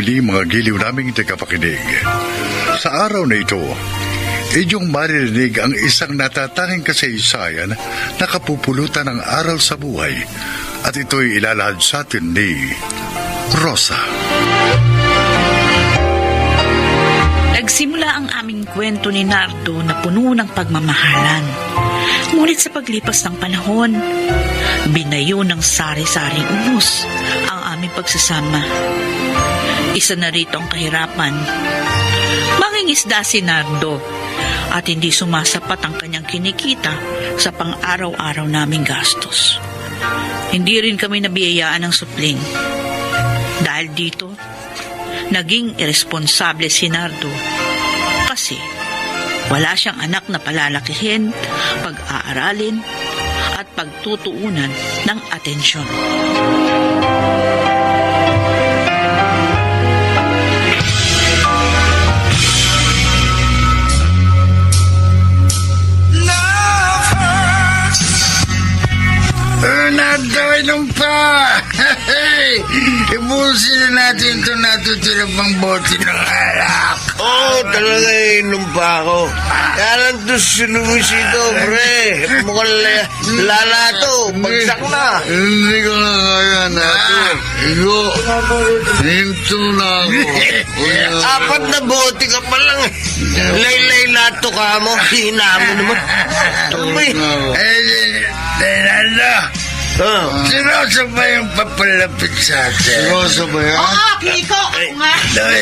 muli mga giliw naming tagapakinig. Sa araw na ito, inyong maririnig ang isang natatanging kasaysayan na kapupulutan ng aral sa buhay at ito'y ilalahad sa atin ni Rosa. Nagsimula ang aming kwento ni Nardo na puno ng pagmamahalan. Ngunit sa paglipas ng panahon, binayo ng sari-saring unos ang aming pagsasama. Isa na rito ang kahirapan. Mangingisda si Nardo at hindi sumasapat ang kanyang kinikita sa pang-araw-araw naming gastos. Hindi rin kami nabiyayaan ng supling. Dahil dito, naging irresponsable si Nardo kasi wala siyang anak na palalakihin, pag-aaralin at pagtutuunan ng atensyon. Nagawin pa! Ibusin na natin ito natutira pang bote ng alak. Oo, talaga inom pa ako. Kaya lang to si Luisito, pre. Mukhang lala to. Bagsak na. Hindi ko na kaya nato. Hinto na ako. Apat na bote ka pa lang. Laylay nato ka mo. Hina mo naman. Tumay. Nando, si Ah. Rosa ba yung papalapit sa atin? Rosa ba yan? Oo, Kiko! Ako nga! Ay,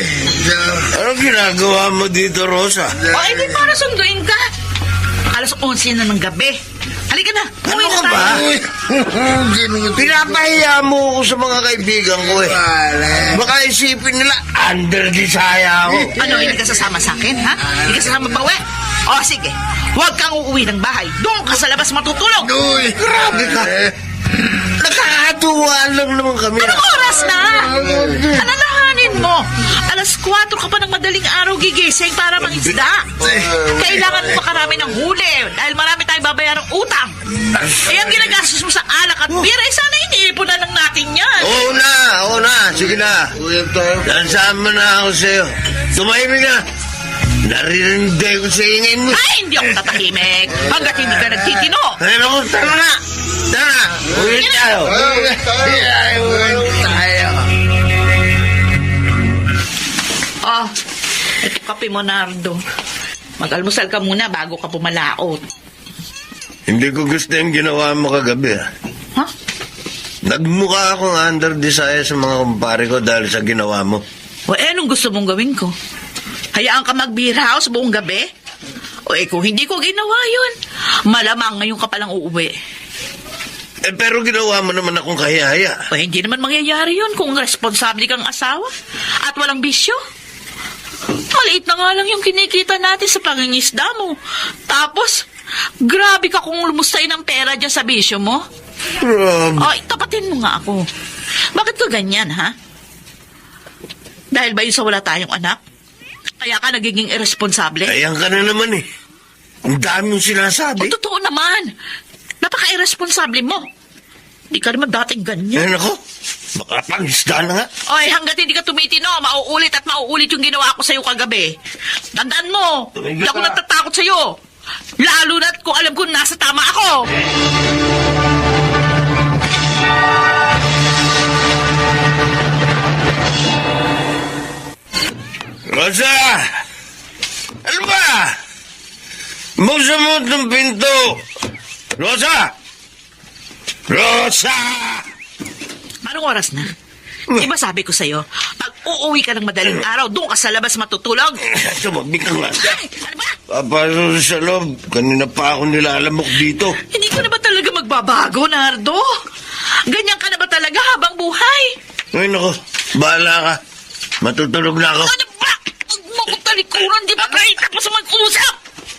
Anong ginagawa mo dito, Rosa? O, hindi para sunduin ka. Alas 11 na ng gabi. Halika na, Ano uwi na ka tayo. ba? Pinapahiya mo ako sa mga kaibigan ko eh. Baka isipin nila, under desire ako. Ano, hindi ka sasama sa akin, ha? Hindi ka sasama pa uwi? O, sige. Huwag kang uuwi ng bahay. Doon ka sa labas matutulog. Uy, Grabe ka. Nakakatuwa lang naman kami. Anong oras na? Alalahanin mo. Alas 4 ka pa ng madaling araw gigising para mangisda. Kailangan mo makarami ng huli dahil marami tayong babayarang utang. Eh, ang ginagastos mo sa alak at bira, eh, sana iniipunan lang natin yan. Oo na. Sige na. Nasama na ako sa'yo. Tumahimik na. Naririnday ko sa ingay mo. Ay, hindi ako tatahimik hanggat hindi ka nagtitino. Ay, naku, tara na. Tara, uwi tayo. tayo. Oh, ito kape mo, Nardo. Mag-almusal ka muna bago ka pumalaot. Hindi ko gusto yung ginawa mo kagabi. Ha? Nagmukha akong under desire sa mga kumpare ko dahil sa ginawa mo. O, anong gusto mong gawin ko? Hayaan ka mag-beer house buong gabi? O, kung hindi ko ginawa yun, malamang ngayon ka palang uuwi. Pero ginawa mo naman akong kahiyaya. O, hindi naman mangyayari yun kung responsable kang asawa at walang bisyo. Maliit na nga lang yung kinikita natin sa pangingisda mo. Tapos, grabe ka kung lumusay ng pera dyan sa bisyo mo. Ay, tapatin mo nga ako. Bakit ka ganyan, ha? Dahil ba yun sa wala tayong anak? Kaya ka nagiging irresponsable? Ayan ka na naman eh. Ang dami mong sinasabi. O, totoo naman. Napaka-irresponsable mo. Hindi ka naman dating ganyan. Ay, nako. Baka pangisda na nga. Oy, hanggat hindi ka tumitino, mauulit at mauulit yung ginawa ko sa'yo kagabi. Tandaan mo, hindi ako natatakot sa'yo. Lalo na't kung alam ko nasa tama ako. Rosa! Ano ba? Buksan mo itong pinto! Rosa! Rosa! Anong oras na? Diba sabi ko sa'yo, pag uuwi ka ng madaling araw, doon ka sa labas matutulog? Tumabing ka nga. Ay, ano ba? Papasok sa loob. Kanina pa ako nilalamok dito. Hindi ka na ba talaga magbabago, Nardo? Ganyan ka na ba talaga habang buhay? Ay, nako. Bahala ka. Matutulog na ako. Ano ba? Huwag mo akong talikuran, di ba kayo tapos mag-usap?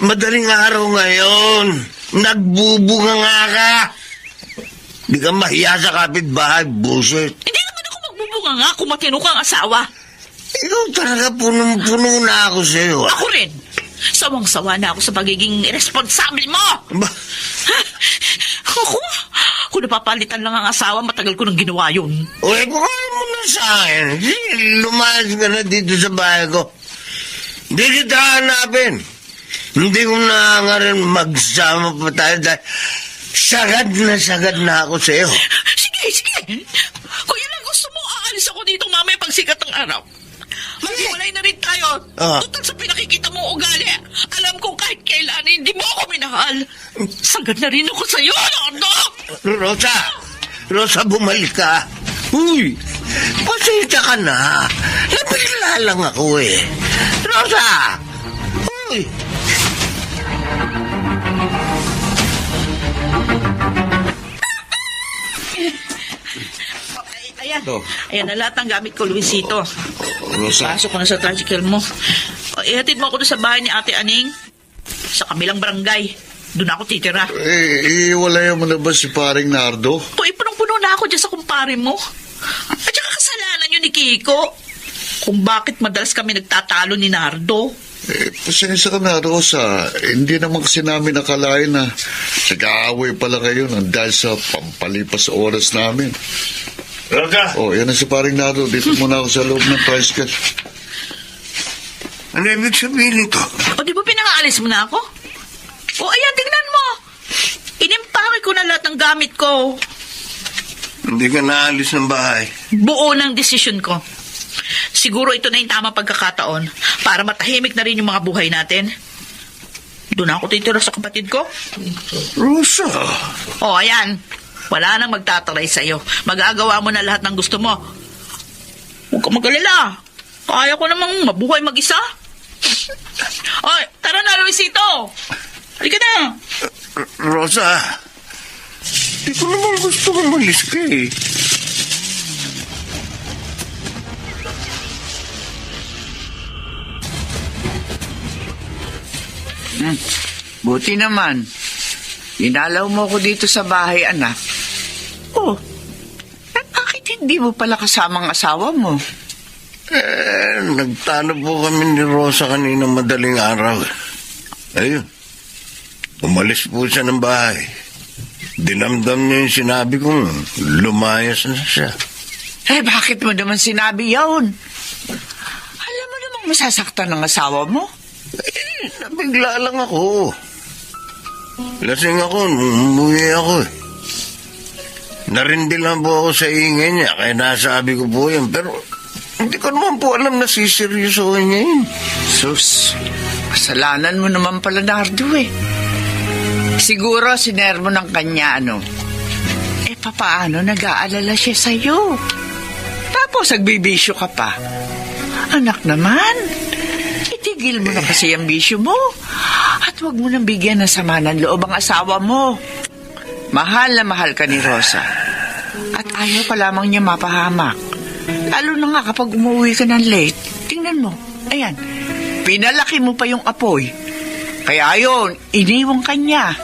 Madaling araw ngayon. Nagbubunga nga ka. Di ka mahiya sa kapitbahay, buset. Hindi naman ako magbubunga nga kung matino kang asawa. Ikaw talaga punong-puno na ako sa'yo. Ako rin. Sawang-sawa na ako sa pagiging irresponsible mo. Ba? Ako? Kung napapalitan lang ang asawa, matagal ko nang ginawa yun. Uy, bukay mo na sa akin. Lumayas ka na dito sa bahay ko. Hindi kita hanapin. Hindi ko na nga rin magsama pa tayo dahil sagad na ako sa'yo. Sige. Kung yan ang gusto mo, aalis ako dito mamaya pag sikat ng araw. Maghiwalay na rin tayo. Total sa pinakikita mo ugali. Alam ko kahit kailan hindi mo ako minahal. Sagad na rin ako sa'yo, Nardo! Rosa, bumalik ka. Uy, pasensya ka na. Nabigla lang ako eh. Rosa! Uy! Ayan na lahat ng gamit ko, Luisito. Rosa? Pasok ko na sa tricycle mo. Ihatid mo ako doon sa bahay ni Ate Aning. Sa kabilang barangay. Doon ako titira. Iwalayan mo na ba si paring Nardo? Punong-puno na ako dyan sa kumpare mo. At saka kasalanan yun ni Kiko. Kung bakit madalas kami nagtatalo ni Nardo. Pasensya ka na, Rosa. Hindi naman kasi namin nakalain na nag-aaway pala kayo nang dahil sa pampalipas oras namin. Rosa! Yan na si paring Nardo. Dito muna ako sa loob ng tricycle. Ano ibig sabihin nito? O di ba pinakaalis mo na ako? O ayan, tingnan mo. Inimpake ko na lahat ng gamit ko. Hindi ka naalis ng bahay. Buo ng desisyon ko. Siguro ito na yung tamang pagkakataon para matahimik na rin yung mga buhay natin. Doon ako titira sa kapatid ko. Rosa! O ayan, wala nang magtataray sa'yo. Magagawa mo na lahat ng gusto mo. Huwag ka mag-alala. Kaya ko namang mabuhay mag-isa. Oy, tara na, Luisito. Halika na. Rosa, di ko naman gusto umalis ka eh. Buti naman. Inalaw mo ko dito sa bahay, anak. Oh, bakit hindi mo pala kasamang asawa mo? Nagtalo po kami ni Rosa kanina madaling araw. Ayun. Umalis po siya ng bahay. Dinamdam niya yung sinabi kong lumayas na siya. Bakit mo naman sinabi yun? Alam mo namang masasaktan ng asawa mo? Nabigla lang ako. Lasing ako nung umuwi ako eh. Narindi lang po ako sa ingay niya kaya nasabi ko po yan. Pero hindi ko naman po alam na siseryosohin niya yun. Sus, kasalanan mo naman pala, Nardo eh. Siguro sinermo ng kanya papaano nag-aalala siya sa'yo? Tapos nagbibisyo ka pa. Anak naman, itigil mo na kasi ang bisyo mo. At huwag mo nang bigyan ng sama ng loob ang asawa mo. Mahal na mahal ka ni Rosa. At ayaw pa lamang niya mapahamak. Lalo na nga kapag umuwi ka ng late. Tingnan mo, ayan, pinalaki mo pa yung apoy. Kaya yun, iniwang ka niya.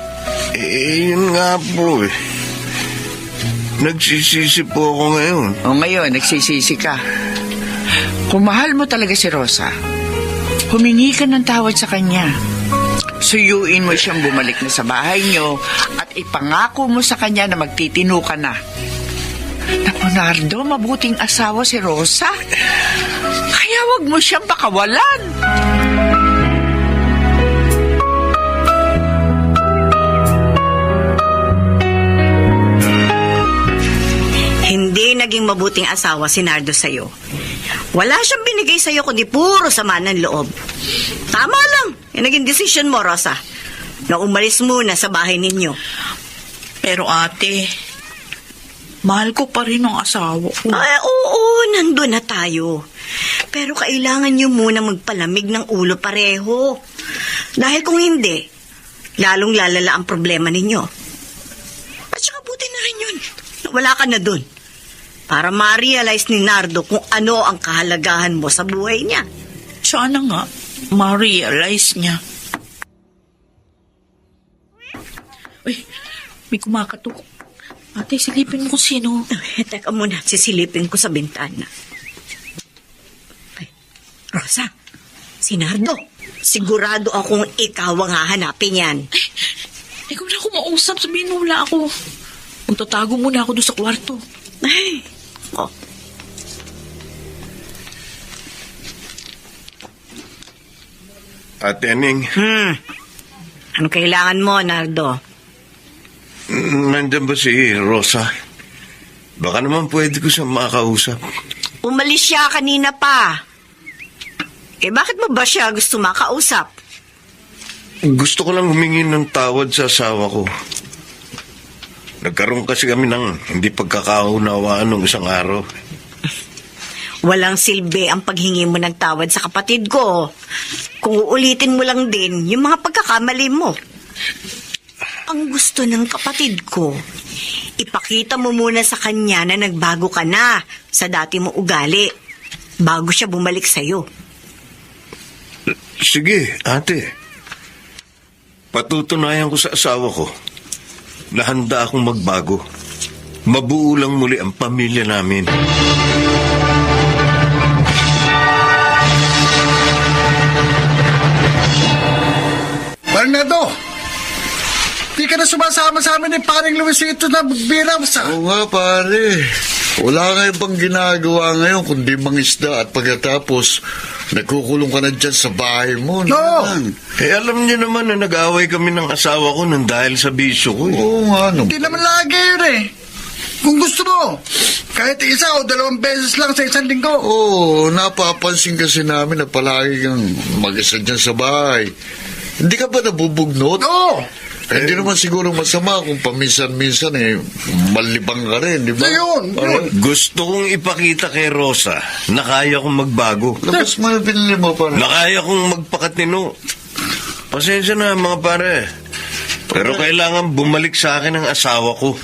Yun nga po eh. Nagsisisi po ako ngayon. O ngayon, nagsisisi ka. Kung mahal mo talaga si Rosa, humingi ka ng tawad sa kanya. Suyuin mo siyang bumalik na sa bahay niyo at ipangako mo sa kanya na magtitino ka na. Naku, Nardo, mabuting asawa si Rosa. Kaya wag mo siyang pakawalan. Hindi naging mabuting asawa si Nardo sa'yo. Wala siyang binigay sa'yo kundi puro sama ng loob. Tama lang. Yung naging desisyon mo, Rosa, na umalis muna sa bahay ninyo. Pero ate, mahal ko pa rin ang asawa ko. Ay, oo, nandun na tayo. Pero kailangan niyo muna magpalamig ng ulo pareho. Dahil kung hindi, lalong lalala ang problema ninyo. At saka buti na rin yun. Wala ka na dun. Para ma-realize ni Nardo kung ano ang kahalagahan mo sa buhay niya. Sana nga, ma-realize niya. Uy, may kumakatok. Ate, silipin mo kung sino. Teka muna, sisilipin ko sa bintana. Ay, Rosa, si Nardo. Sigurado akong ikaw ang hahanapin yan. Ikaw na ako mausap, sabihin mo wala ako. Magtatago muna ako doon sa kwarto. Ay, oh. Ate Aning, Ano kailangan mo, Nardo? nandyan ba si Rosa? Baka naman pwede ko siya makausap. Umalis siya kanina pa. Bakit mo ba siya gusto makausap? Gusto ko lang humingi ng tawad sa asawa ko. Nagkaroon kasi kami ng hindi pagkakaunawaan nung isang araw. Walang silbi ang paghingi mo ng tawad sa kapatid ko. Kung uulitin mo lang din yung mga pagkakamali mo. Ang gusto ng kapatid ko, ipakita mo muna sa kanya na nagbago ka na sa dati mong ugali bago siya bumalik sa'yo. Sige, ate. Patutunayan ko sa asawa ko na handa akong magbago. Mabuo lang muli ang pamilya namin. Bernardo! Di ka na sumasama sa amin ni paring Luisito na magbira sa... Oo nga, pare. Wala nga ibang ginagawa ngayon kundi mangisda at pagkatapos nagkukulong ka na dyan sa bahay mo. No! Alam niyo naman na nag-away kami ng asawa ko nang dahil sa bisyo ko. Oo nga, no. Hindi naman lagi yun eh. Kung gusto mo, kahit isa o 2 beses lang sa isang linggo. Oo, napapansin kasi namin na palagi kang mag-isa dyan sa bahay. Hindi ka ba nabubugnot? Oo! Hindi naman siguro masama kung paminsan-minsan malibang ka rin, di ba? Yun. Gusto kong ipakita kay Rosa na kaya kong magbago. Labas mo yung pinili mo, pare. Na kaya kong magpakatino. Pasensya na mga pare. Pero kailangan bumalik sa akin ang asawa ko.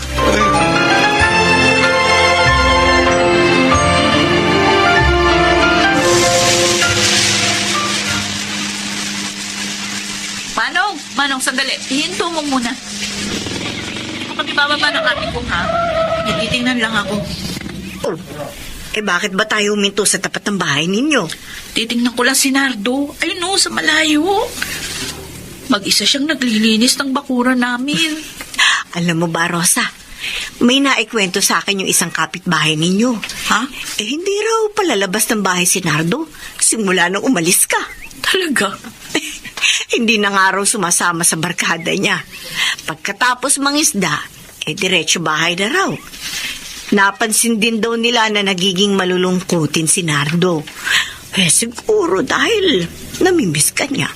Manong, sandali. Hihinto mo muna. Kapag ibababa ng ating kong ha, titingnan lang ako. Oh, bakit ba tayo huminto sa tapat ng bahay ninyo? Titingnan ko lang si Nardo. Ayun o, sa malayo. Mag-isa siyang naglilinis ng bakura namin. Alam mo ba, Rosa? May naikwento sa akin yung isang kapitbahay ninyo. Ha? Hindi raw palalabas ng bahay si Nardo simula nung umalis ka. Talaga? Hindi na nga raw sumasama sa barkada niya. Pagkatapos mangisda, diretso bahay na raw. Napansin din daw nila na nagiging malulungkutin si Nardo. Siguro dahil namimiss ka niya.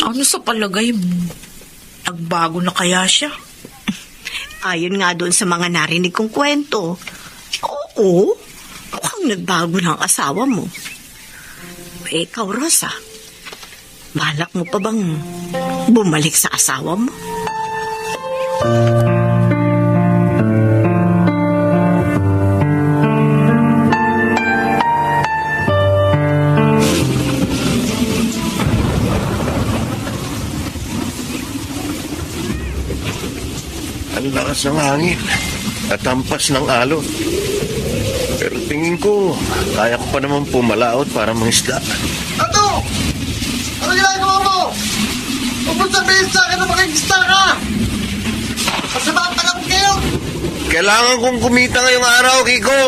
Ano sa palagay mo? Nagbago na kaya siya? Ayon nga doon sa mga narinig kong kwento, oo, mukhang nagbago na ang asawa mo. Ikaw, Rosa, balak mo pa bang bumalik sa asawa mo? Ang lakas ng hangin at hampas ng alon. Pero tingin ko, kaya ko pa naman pumalaot para mangisda. Ano? Ano ginagawa mo? Huwag mo sabihin sa akin na makikista ka! Masama ang panahon ngayon! Kailangan kong kumita ngayong araw, Kiko.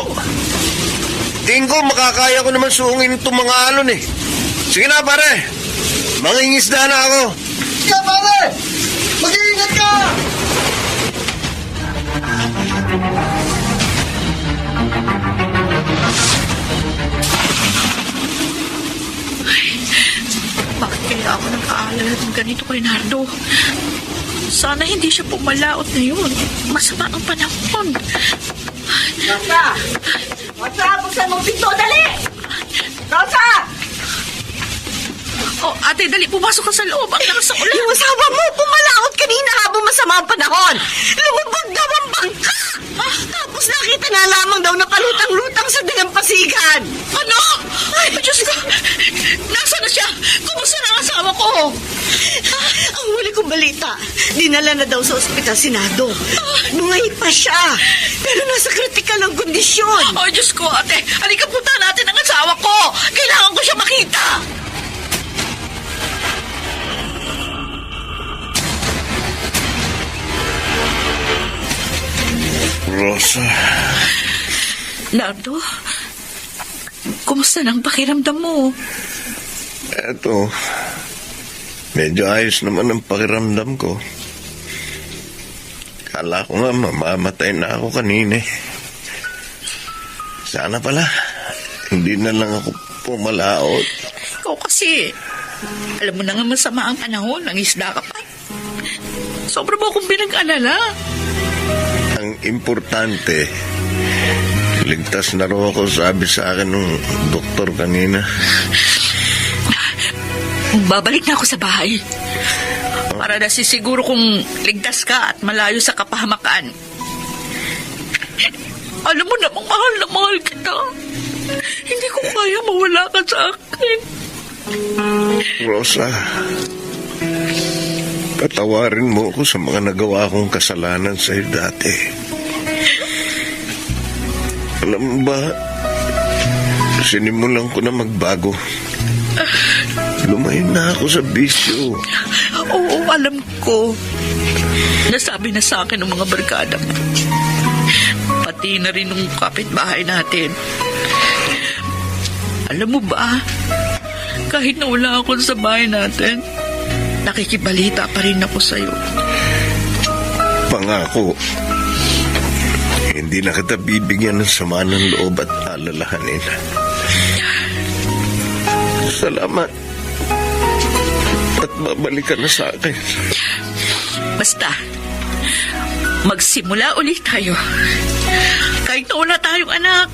Tingin ko, makakaya ko naman suungin itong mga alon eh. Sige na, pare. Mangingisda na ako. Kaya pare! Mag-iingat ka! Bakit kaya ako nag-aalala ng ganito kay Nardo? Sana hindi siya pumalaot na yun. Masama ang panahon. Rosa! Rosa, buksan mo pinto, dali! Rosa! Oh, ate, dali, pumasok ka sa loob. Ang lakas ng ulan. Yung asawa mo, pumalaot kanina habang masama ang panahon. Lumubog daw ang bangka. Tapos nakita na lamang daw na palutang-lutang sa dalampasigan. Ano? Ay, Diyos ko. Nasaan na siya? Kumusta na ang asawa ko? Ang huli kong balita, dinala na daw sa ospital si Nardo. Bungay pa siya, pero nasa kritikal ang kondisyon. Oh, Diyos ko, ate. Halika, punta natin ang asawa ko. Kailangan ko siya makita. Rosa. Nardo, kumusta nang pakiramdam mo? Eto, medyo ayos naman ang pakiramdam ko. Kala ko nga mamamatay na ako kanina. Sana pala, hindi na lang ako pumalaot. Ikaw kasi, alam mo na nga masama ang panahon, ang isda ka pa. Sobra mo akong pinag-alala. Ang importante, ligtas na raw ako, sabi sa akin ng doktor kanina. Babalik na ako sa bahay. Para na sisiguro kung ligtas ka at malayo sa kapahamakan. Alam mo namang mahal na mahal kita. Hindi ko kaya mawala ka sa akin. Rosa, patawarin mo ako sa mga nagawa kong kasalanan sa'yo dati. Alam mo ba, sinimulan ko na magbago. Lumayo na ako sa bisyo. Oo, alam ko. Nasabi na sa akin ng mga barkada mo. Pati na rin ng kapitbahay natin. Alam mo ba, kahit na wala ako sa bahay natin, nakikibalita pa rin ako sa'yo. Pangako, hindi na kita bibigyan ng sama ng loob at alalahanin. Salamat. At babalik ka na sa akin. Basta, magsimula ulit tayo. Kahit na wala tayong anak,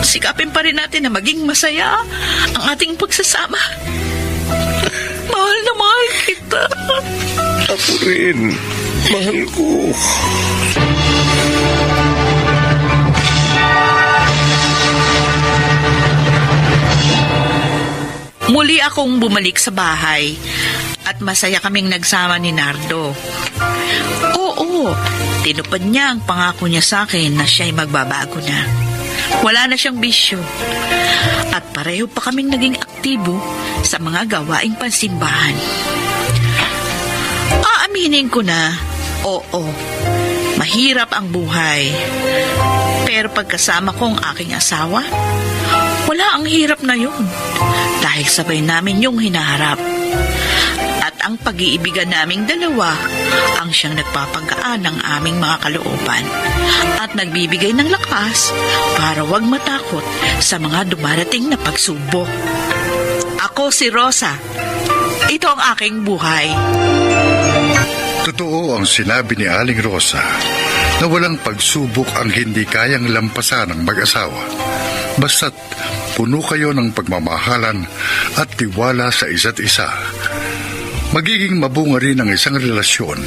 sikapin pa rin natin na maging masaya ang ating pagsasama. Mahal na mahal kita. Ako rin. Mahal ko. Muli akong bumalik sa bahay at masaya kaming nagsama ni Nardo. Oo, tinupad niya ang pangako niya sa akin na siya'y magbabago na. Wala na siyang bisyo. At pareho pa kaming naging aktibo sa mga gawaing pansimbahan. Aaminin ko na, oo, mahirap ang buhay. Pero pagkasama ko ang aking asawa, wala ang hirap na yun. Dahil sabay namin yung hinaharap. At ang pag-iibigan naming dalawa ang siyang nagpapagaan ng aming mga kalooban at nagbibigay ng lakas para wag matakot sa mga dumarating na pagsubok. Ako si Rosa. Ito ang aking buhay. Totoo ang sinabi ni Aling Rosa na walang pagsubok ang hindi kayang lampasan ng mag-asawa. Basta't puno kayo ng pagmamahalan at tiwala sa isa't isa. Magiging mabunga rin ang isang relasyon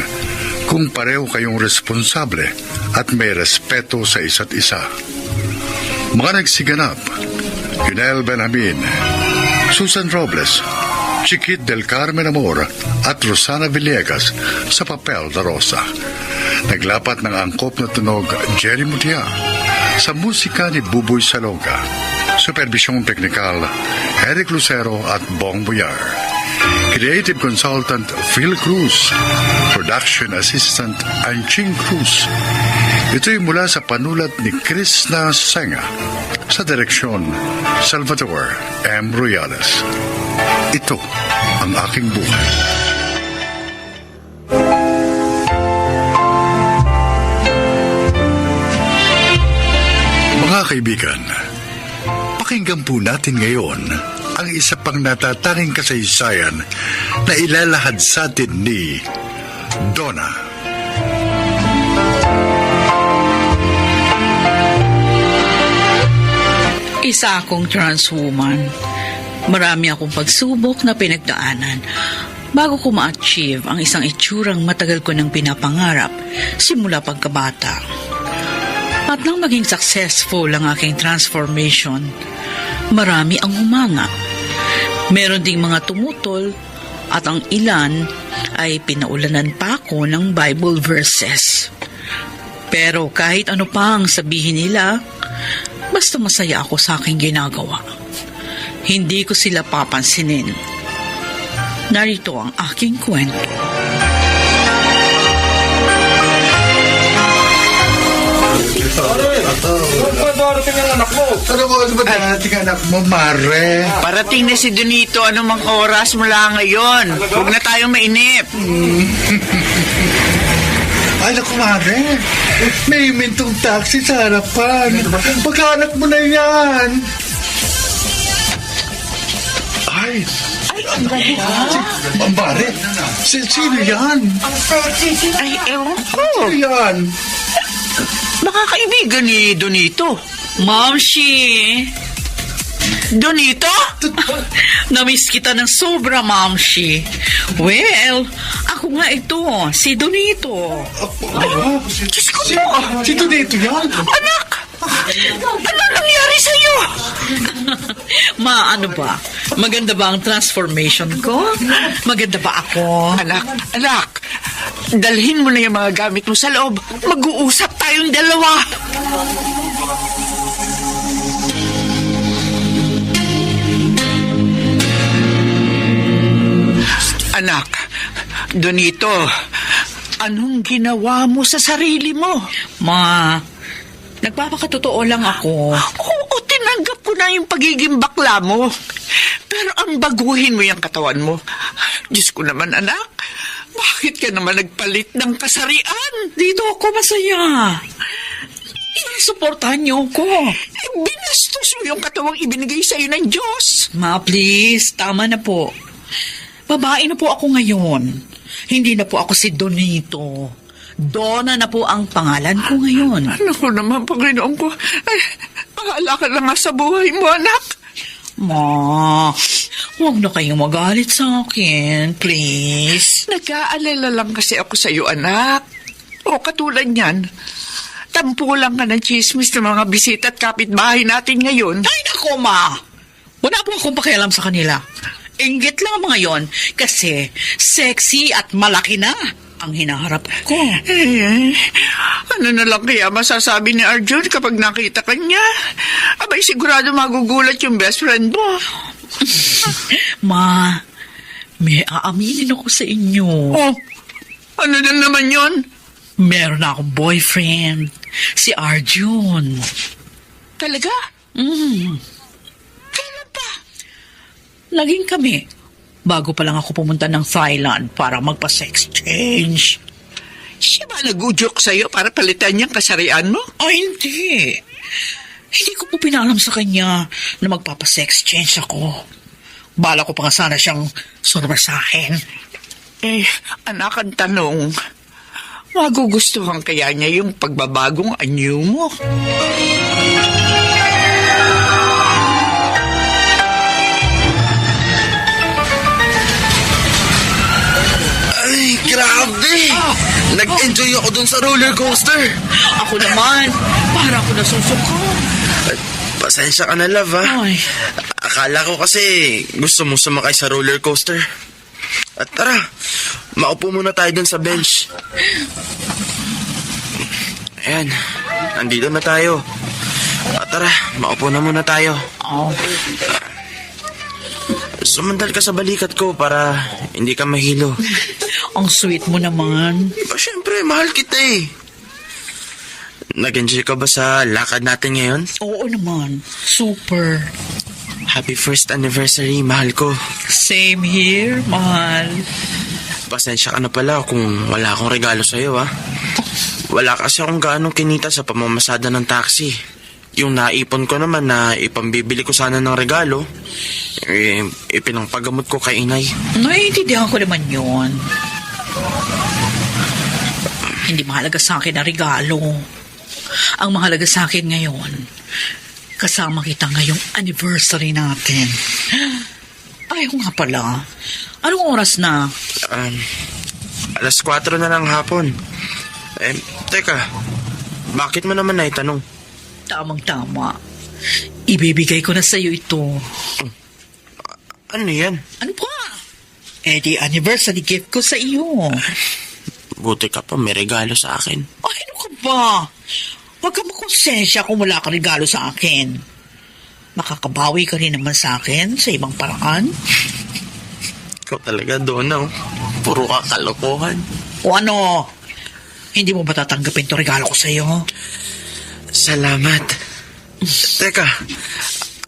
kung pareho kayong responsable at may respeto sa isa't isa. Mga nagsiganap, Yunel Benjamin, Susan Robles, Chiquit del Carmen Amor at Rosana Villegas sa papel na Rosa. Naglapat ng angkop na tunog Jerry Mutia sa musika ni Buboy Salonga. Supervisyong teknikal Eric Lucero at Bong Boyar. Creative Consultant Phil Cruz. Production Assistant Anching Cruz. Ito'y mula sa panulat ni Krishna Senga. Sa direksyon Salvador M. Royales. Ito ang aking buhay. Mga kaibigan, pakinggan po natin ngayon ang isa pang natatanging kasaysayan na ilalahad sa atin ni Donna. Isa akong trans woman. Marami akong pagsubok na pinagdaanan bago ko ma-achieve ang isang itsurang matagal ko nang pinapangarap simula pagkabata. At nang maging successful ang aking transformation, marami ang humanga. Meron ding mga tumutol at ang ilan ay pinaulanan pa ako ng Bible verses. Pero kahit ano pa ang sabihin nila, basta masaya ako sa aking ginagawa. Hindi ko sila papansinin. Narito ang aking kwento. darating ang anak mo. Ano ba dating anak mo, Mare? Parating na si Donito, anumang oras mula ngayon. Huwag na tayong mainip. Ay, naku, Mare. May mintong taxi sa harapan. Pagkanak mo na yan. Ay, Mare, sino yan? Ay, ewan ko. Sino yan? Baka kaibigan ni Donito. Mamshi! Donito? Namiss kita ng sobra, Mamshi. Well, ako nga ito, si Donito. Diyos ko po. Si Donito yan? Anak! Ano nangyari sa'yo? Ano ba? Maganda ba ang transformation ko? Maganda ba ako? Anak, dalhin mo na yung mga gamit mo sa loob. Mag-uusap tayong dalawa. Anak, Donito, anong ginawa mo sa sarili mo? Ma, nagpapakatotoo lang ako. Oo, tinanggap ko na yung pagiging bakla mo. Pero ang baguhin mo yung katawan mo. Diyos ko naman, anak. Bakit ka naman nagpalit ng kasarian? Dito ako masaya. Suportahan niyo ako. Binastos mo yung katawang ibinigay sa'yo ng Diyos. Ma, please, tama na po. Babae na po ako ngayon. Hindi na po ako si Donito. Donna na po ang pangalan ko ngayon. Ano ko naman, Panginoon ko? Ay, pahala ka na nga sa buhay mo, anak. Ma, huwag na kayong magalit sa akin, please. Nag-aalala lang kasi ako sa iyo, anak. O katulad niyan, tampulang ka ng chismis ng mga bisita at kapitbahay natin ngayon. Ay, nako, Ma. Wala po akong pakialam sa kanila. Inggit lang ang mga yon kasi sexy at malaki na ang hinaharap ko. Eh, ano na lang kaya masasabi ni Arjun kapag nakita ka niya? Abay, sigurado magugulat yung best friend mo. Ma, may aaminin ako sa inyo. Oh, ano na naman yon? Meron na akong boyfriend, si Arjun. Talaga? Kailan pa? Laging kami. Bago pa lang ako pumunta ng Thailand para magpa-sex change. Siya ba nag-udyok sa'yo para palitan niyang kasarian mo? Ay, hindi. Hindi ko po pinalam sa kanya na magpapa-sex change ako. Bala ko pa nga sana siyang sorbasahin. Eh, anak, ang tanong, magugustuhan kaya niya yung pagbabagong anyo mo? Ay, grabe! Nag-enjoy ako dun sa roller coaster. Ako naman, para ako nasusuko. Pasensya ka na, love, ha? Ay, Akala ko kasi gusto mo sumakay sa roller coaster. At tara, maupo muna tayo dun sa bench. Ayan, nandito na tayo. At tara, maupo na muna tayo. oh. Sumandal ka sa balikat ko para hindi ka mahilo. Ang sweet mo naman. Siyempre, mahal kita eh. Nag-enjoy ka ba sa lakad natin ngayon? Oo naman. Super. Happy first anniversary, mahal ko. Same here, mahal. Pasensya ka na pala kung wala akong regalo sa'yo, ha? Wala kasi akong gaanong kinita sa pamamasada ng taxi. Yung naipon ko naman na ipambibili ko sana ng regalo, ipinangpagamot ko kay inay. Naiintindihan ko naman yun. Hindi mahalaga sa akin ang regalo. Ang mahalaga sa akin ngayon, kasama kita ngayong anniversary natin. Ay, nga pala. Anong oras na? 4:00 na ng hapon. Teka, bakit mo naman naitanong? Tamang-tama. Ibibigay ko na sa'yo ito. Ano yan? Ano pa? Eh, di anniversary gift ko sa iyo. Buti ka pa, may regalo sa akin. Ay, ano ka ba? Huwag ka makonsensya kung wala ka regalo sa akin. Makakabawi ka rin naman sa akin sa ibang paraan. Ikaw talaga, Donna. Puro ka kalokohan. O ano? Hindi mo ba tatanggapin to regalo ko sa iyo? Salamat. Teka,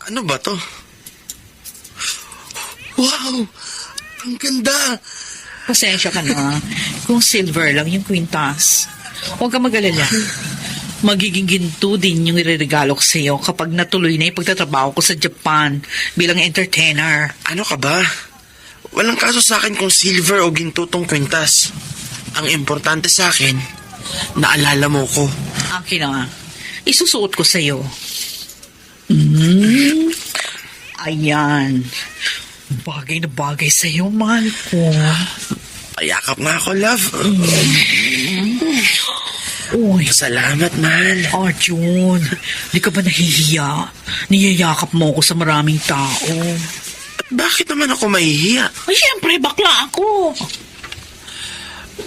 ano ba to? Wow! Ang ganda! Pasensya ka na kung silver lang yung kwintas. Huwag ka mag-alala. Magiging ginto din yung ireregalo ko sa'yo kapag natuloy na yung pagtatrabaho ko sa Japan bilang entertainer. Ano ka ba? Walang kaso sa akin kung silver o ginto tong kwintas. Ang importante sa akin, naalala mo ko. Akin na, isusuot ko sa'yo. Ayan. Bagay na bagay sa'yo, mahal ko. Payakap nga ako, love. Uy, Salamat, mahal. Arjun, di ka ba nahihiya? Niyayakap mo ako sa maraming tao. At bakit naman ako mahihiya? Ay, siyempre, bakla ako.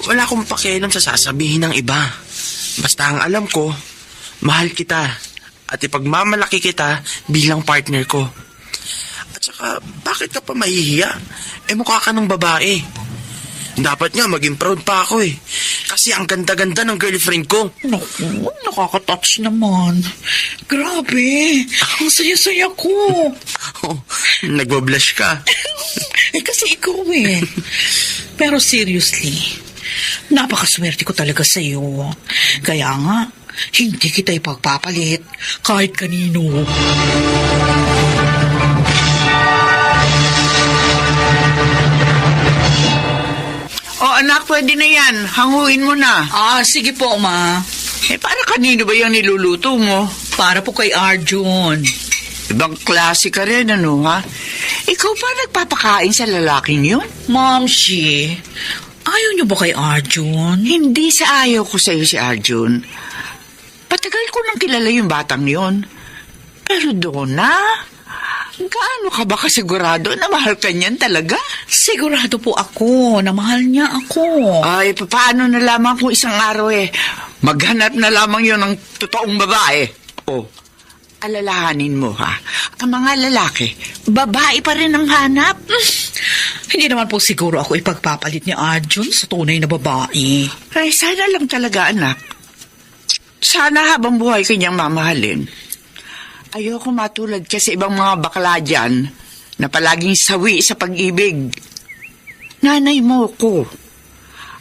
Wala akong pakialam sa sasabihin ng iba. Basta ang alam ko, mahal kita. At ipagmamalaki kita bilang partner ko. At saka, bakit ka pa mahihiya? Mukha ka ng babae. Dapat nga, maging proud pa ako eh. Kasi ang ganda-ganda ng girlfriend ko. Naku, nakaka-touch naman. Grabe, ang saya-saya ko. Oh, nagbablush ka. Kasi ikaw eh. Pero seriously, napakaswerte ko talaga sa'yo. Kaya nga, hindi kita ipagpapalit kahit kanino. O anak, pwede na yan. Hanguin mo na. Sige po, ma. Para kanino ba yung niluluto mo? Para po kay Arjun. Ibang klase ka rin, ano ha? Ikaw pa nagpapakain sa lalaking yun? Momshi, ayaw niyo ba kay Arjun? Hindi sa ayaw ko sa'yo si Arjun. Patagal ko nang kilala yung batang yon. Pero Donna, gaano ka ba kasigurado na mahal ka niyan talaga? Sigurado po ako na mahal niya ako. Ay, paano na lamang kung isang araw maghanap na lamang yon ng totoong babae? Oh, alalahanin mo ha. Ang mga lalaki, babae pa rin ang hanap. Hindi naman po siguro ako ipagpapalit ni Arjun sa tunay na babae. Ay, sana lang talaga anak. Sana habang buhay kanyang mamahalin. Ayoko matulad ka sa ibang mga bakla dyan na palaging sawi sa pag-ibig. Nanay mo ko.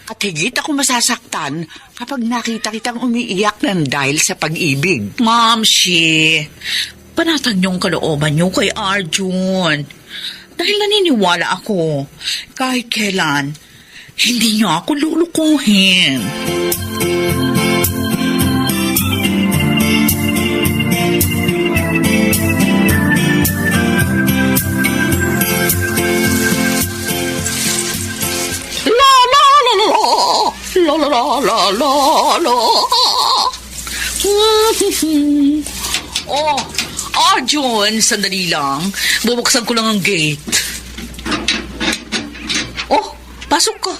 At higit ako masasaktan kapag nakita kitang umiiyak ng dahil sa pag-ibig. Momshi, panatan niyong kalooban niyo kay Arjun. Dahil naniniwala ako, kahit kailan, hindi niya ako lulukuhin. La la la la la la. Oh, Arjun, sandali lang. Bubuksan ko lang ang gate. Oh, pasok ka.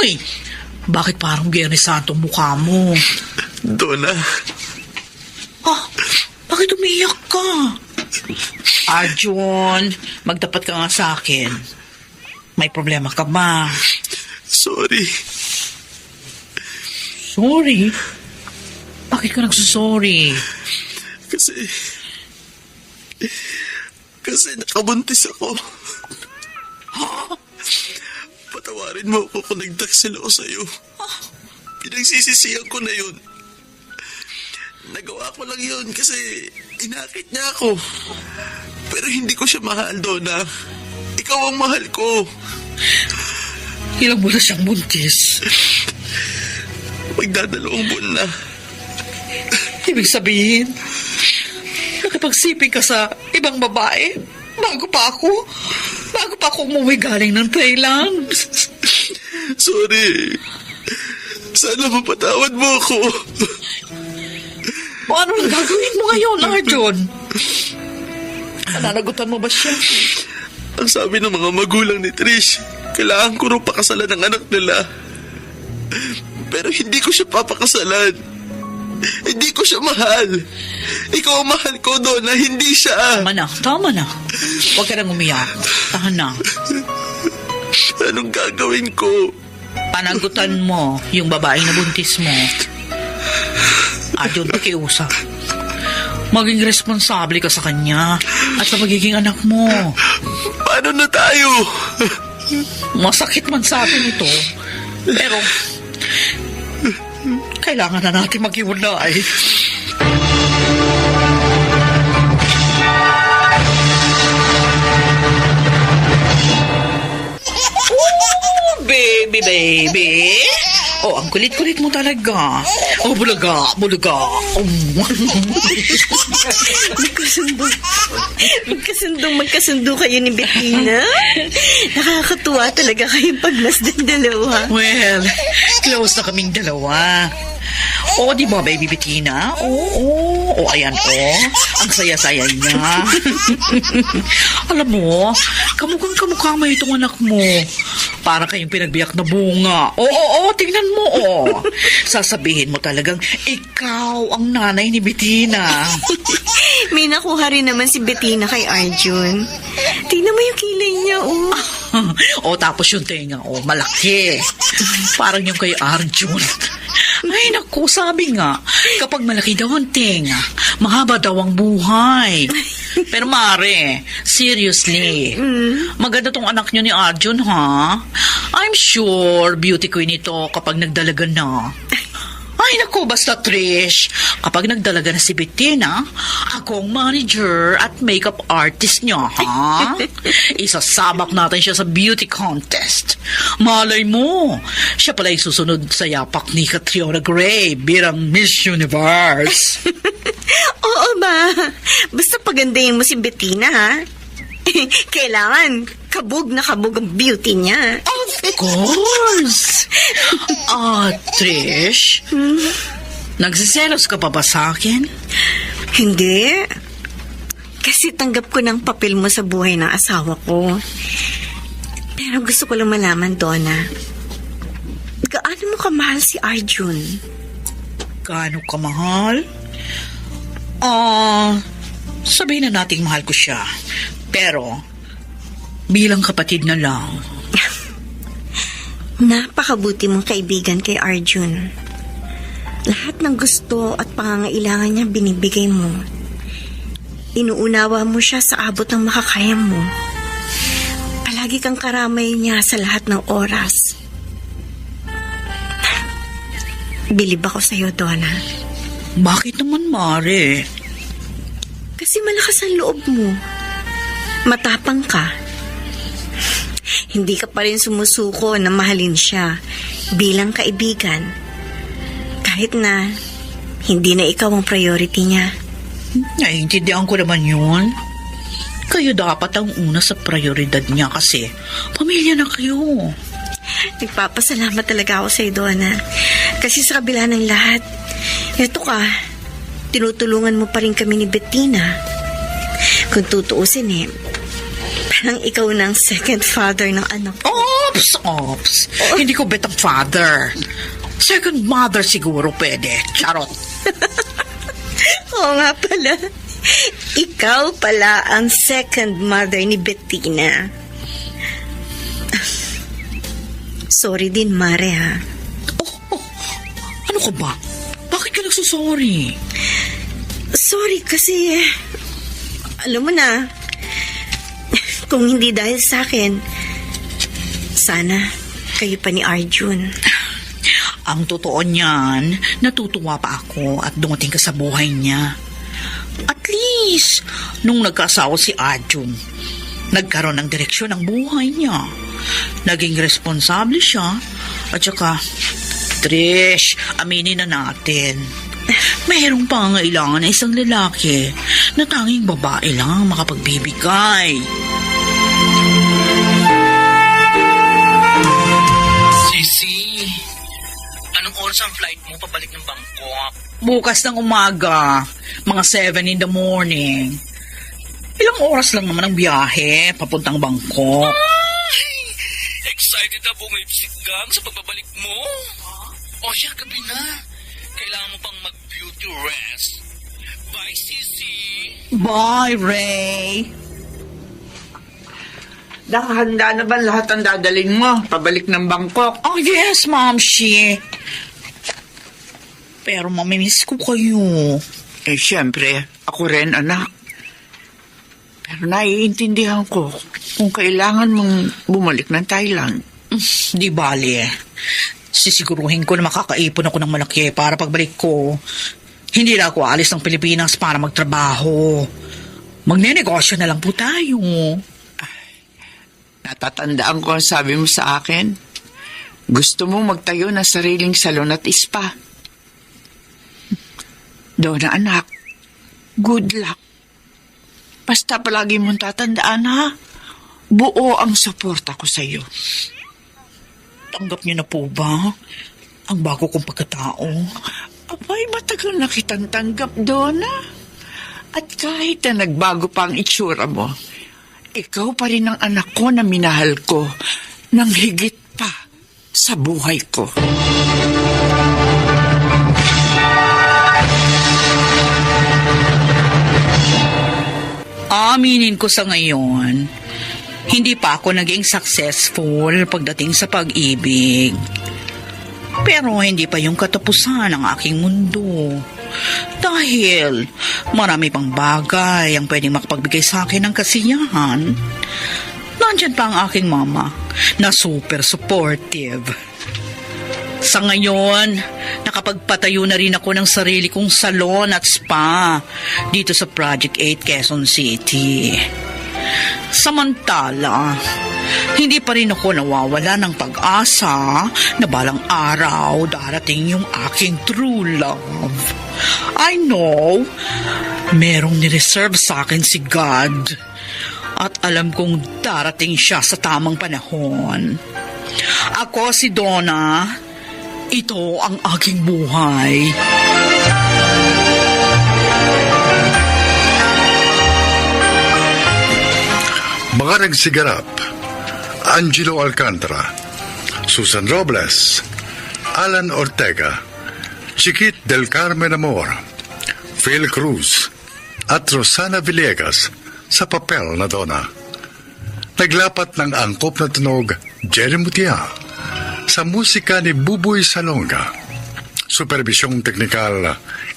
Uy, bakit parang Biyernes Santo ang mukha mo? Donna, Bakit umiyak ka? Arjun, magdapat ka nga sa akin. May problema ka ba? sorry. Sorry? Bakit ka nagsusorry? Kasi nakabuntis ako. Patawarin mo ako kung nagdaksil ako sa'yo. Pinagsisisihan ko na yun. Nagawa ko lang yun kasi inakit niya ako. Pero hindi ko siya mahal, Donna. Ikaw ang mahal ko. Ilang buwan na siyang buntis. Magdadalawang buwan na. Ibig sabihin, nakipagsiping ka sa ibang babae bago pa ako umuwi galing ng Thailand. Sorry. Sana mapatawad mo ako. Paano ang gagawin mo ngayon, Arjun? Nananagutan mo ba siya? Ang sabi ng mga magulang ni Trish, kailangan ko rin pakasalan ng anak nila. Pero hindi ko siya papakasalan. Hindi ko siya mahal. Ikaw ang mahal ko, Donna, hindi siya. Tama na. Huwag ka nang umiyak. Tahan na. Anong gagawin ko? Panagutan mo yung babaeng na buntis mo. Arjun, pakiusap. Maging responsable ka sa kanya at sa magiging anak mo. Paano na tayo? Masakit man sa atin ito, pero kailangan na natin maghiwalay. Oh, baby. Oh, ang kulit-kulit mo talaga. Oh, bulaga. Magkasundo kayo ni Bettina. Nakakatuwa talaga kayong pagmasdan dalawa. Well, close na kaming dalawa. Oh, di ba, baby Bettina? Oh, ayan, ang saya-saya niya. Alam mo, kamukha mo itong anak mo. Para kayong pinagbiyak na bunga. Tingnan mo, Sasabihin mo talagang, ikaw ang nanay ni Bettina. May nakuha rin naman si Bettina kay Arjun. Tingnan mo yung kilay niya, Tapos yung tenga, malaki. Parang yung kay Arjun. Ay, naku, sabi nga, kapag malaki daw ang tenga, mahaba daw ang buhay. Pero Mare, seriously, maganda tong anak nyo ni Arjun, ha? I'm sure beauty queen ito kapag nagdalaga na. Ay, naku, basta Trish, kapag nagdalaga na si Bettina, ako ang manager at makeup artist niya, ha? Isasabak natin siya sa beauty contest. Malay mo, siya pala yung susunod sa yapak ni Catriona Gray bilang Miss Universe. Oo ba? Basta pagandahin mo si Bettina, ha? Kailangan kabog na kabog ang beauty niya. Of course! Trish, nagsiselos ka pa ba sa akin? Hindi. Kasi tanggap ko ng papel mo sa buhay ng asawa ko. Pero gusto ko lang malaman, Donna. Gaano mo kamahal si Arjun? Gaano ka mahal? Sabihin na nating mahal ko siya. Pero, bilang kapatid na lang. Napakabuti mong kaibigan kay Arjun. Lahat ng gusto at pangangailangan niya binibigay mo. Inuunawa mo siya sa abot ng makakaya mo. Palagi kang karamay niya sa lahat ng oras. Bilib ako sa'yo, Donna. Bakit naman, Mare? Kasi malakas ang loob mo. Matapang ka. Hindi ka pa rin sumusuko na mahalin siya bilang kaibigan. Kahit na hindi na ikaw ang priority niya. Naiintindihan ko naman yun. Kayo dapat ang una sa prioridad niya kasi pamilya na kayo. Nagpapasalamat talaga ako sa'yo, Donna. Kasi sa kabila ng lahat, eto ka, tinutulungan mo pa rin kami ni Bettina. Kung tutuusin parang ikaw ng second father ng anak ko. Ops. Hindi ko betang father. Second mother siguro pwede. Charot. Oo nga pala. Ikaw pala ang second mother ni Bettina. Sorry din, Mare, ha? Ano ka ba? Bakit ka nagsusorry? Sorry kasi, alam mo na, kung hindi dahil sa akin, sana kayo pa ni Arjun. Ang totoo niyan, natutuwa pa ako at dumating ka sa buhay niya. At least, nung nagkaasawa si Arjun, nagkaroon ng direksyon ang buhay niya. Naging responsable siya. At saka, Trish, aminin na natin. Mayroong pangangailangan na isang lalaki na tanging babae lang ang makapagbibigay. Sisi, anong oras ang flight mo pabalik ng Bangkok? Bukas ng umaga, mga 7 in the morning. Ilang oras lang naman ang biyahe papuntang Bangkok. Excited na bumipsik gang sa pagbabalik mo? O siya, gabi na. Kailangan mo pang mag-beauty rest. Bye, Sisi. Bye, Ray. Nakahanda na ba lahat ang dadalhin mo? Pabalik ng Bangkok. Oh, yes, Ma'am Shi. Pero mamimiss ko kayo. Siyempre, ako rin, anak. Pero naiintindihan ko kung kailangan mong bumalik ng Thailand. Di bali. Sisiguruhin ko na makakaipon ako ng malaki para pagbalik ko. Hindi na ako alis ng Pilipinas para magtrabaho. Magnenegosyo na lang po tayo. Natatandaan ko ang sabi mo sa akin. Gusto mo magtayo ng sariling salon at spa. Donna, anak, good luck. Basta palagi mong tatandaan, ha? Buo ang suporta ko sa'yo. Tanggap niyo na po ba ang bago kong pagkatao? Abay, matagal na kitang tanggap, Donna. At kahit na nagbago pa ang itsura mo, ikaw pa rin ang anak ko na minahal ko ng higit pa sa buhay ko. Aminin ko sa ngayon, hindi pa ako naging successful pagdating sa pag-ibig. Pero hindi pa yung katapusan ng aking mundo. Dahil marami pang bagay ang pwedeng makapagbigay sa akin ng kasiyahan. Nandyan pa ang aking mama na super supportive. Sa ngayon, nakapagpatayo na rin ako ng sarili kong salon at spa dito sa Project 8 Quezon City. Samantala, hindi pa rin ako nawawala ng pag-asa na balang araw darating yung aking true love. I know, merong nireserve sa akin si God. At alam kong darating siya sa tamang panahon. Ako si Donna. Ito ang aking buhay. Mga nagsiganap, Angelo Alcantara, Susan Robles, Alan Ortega, Chiquit del Carmen Amor, Phil Cruz, at Rosana Villegas sa papel na Donna. Naglapat ng angkop na tunog Jerry Mutia sa musika ni Buboy Salonga. Supervisyong teknikal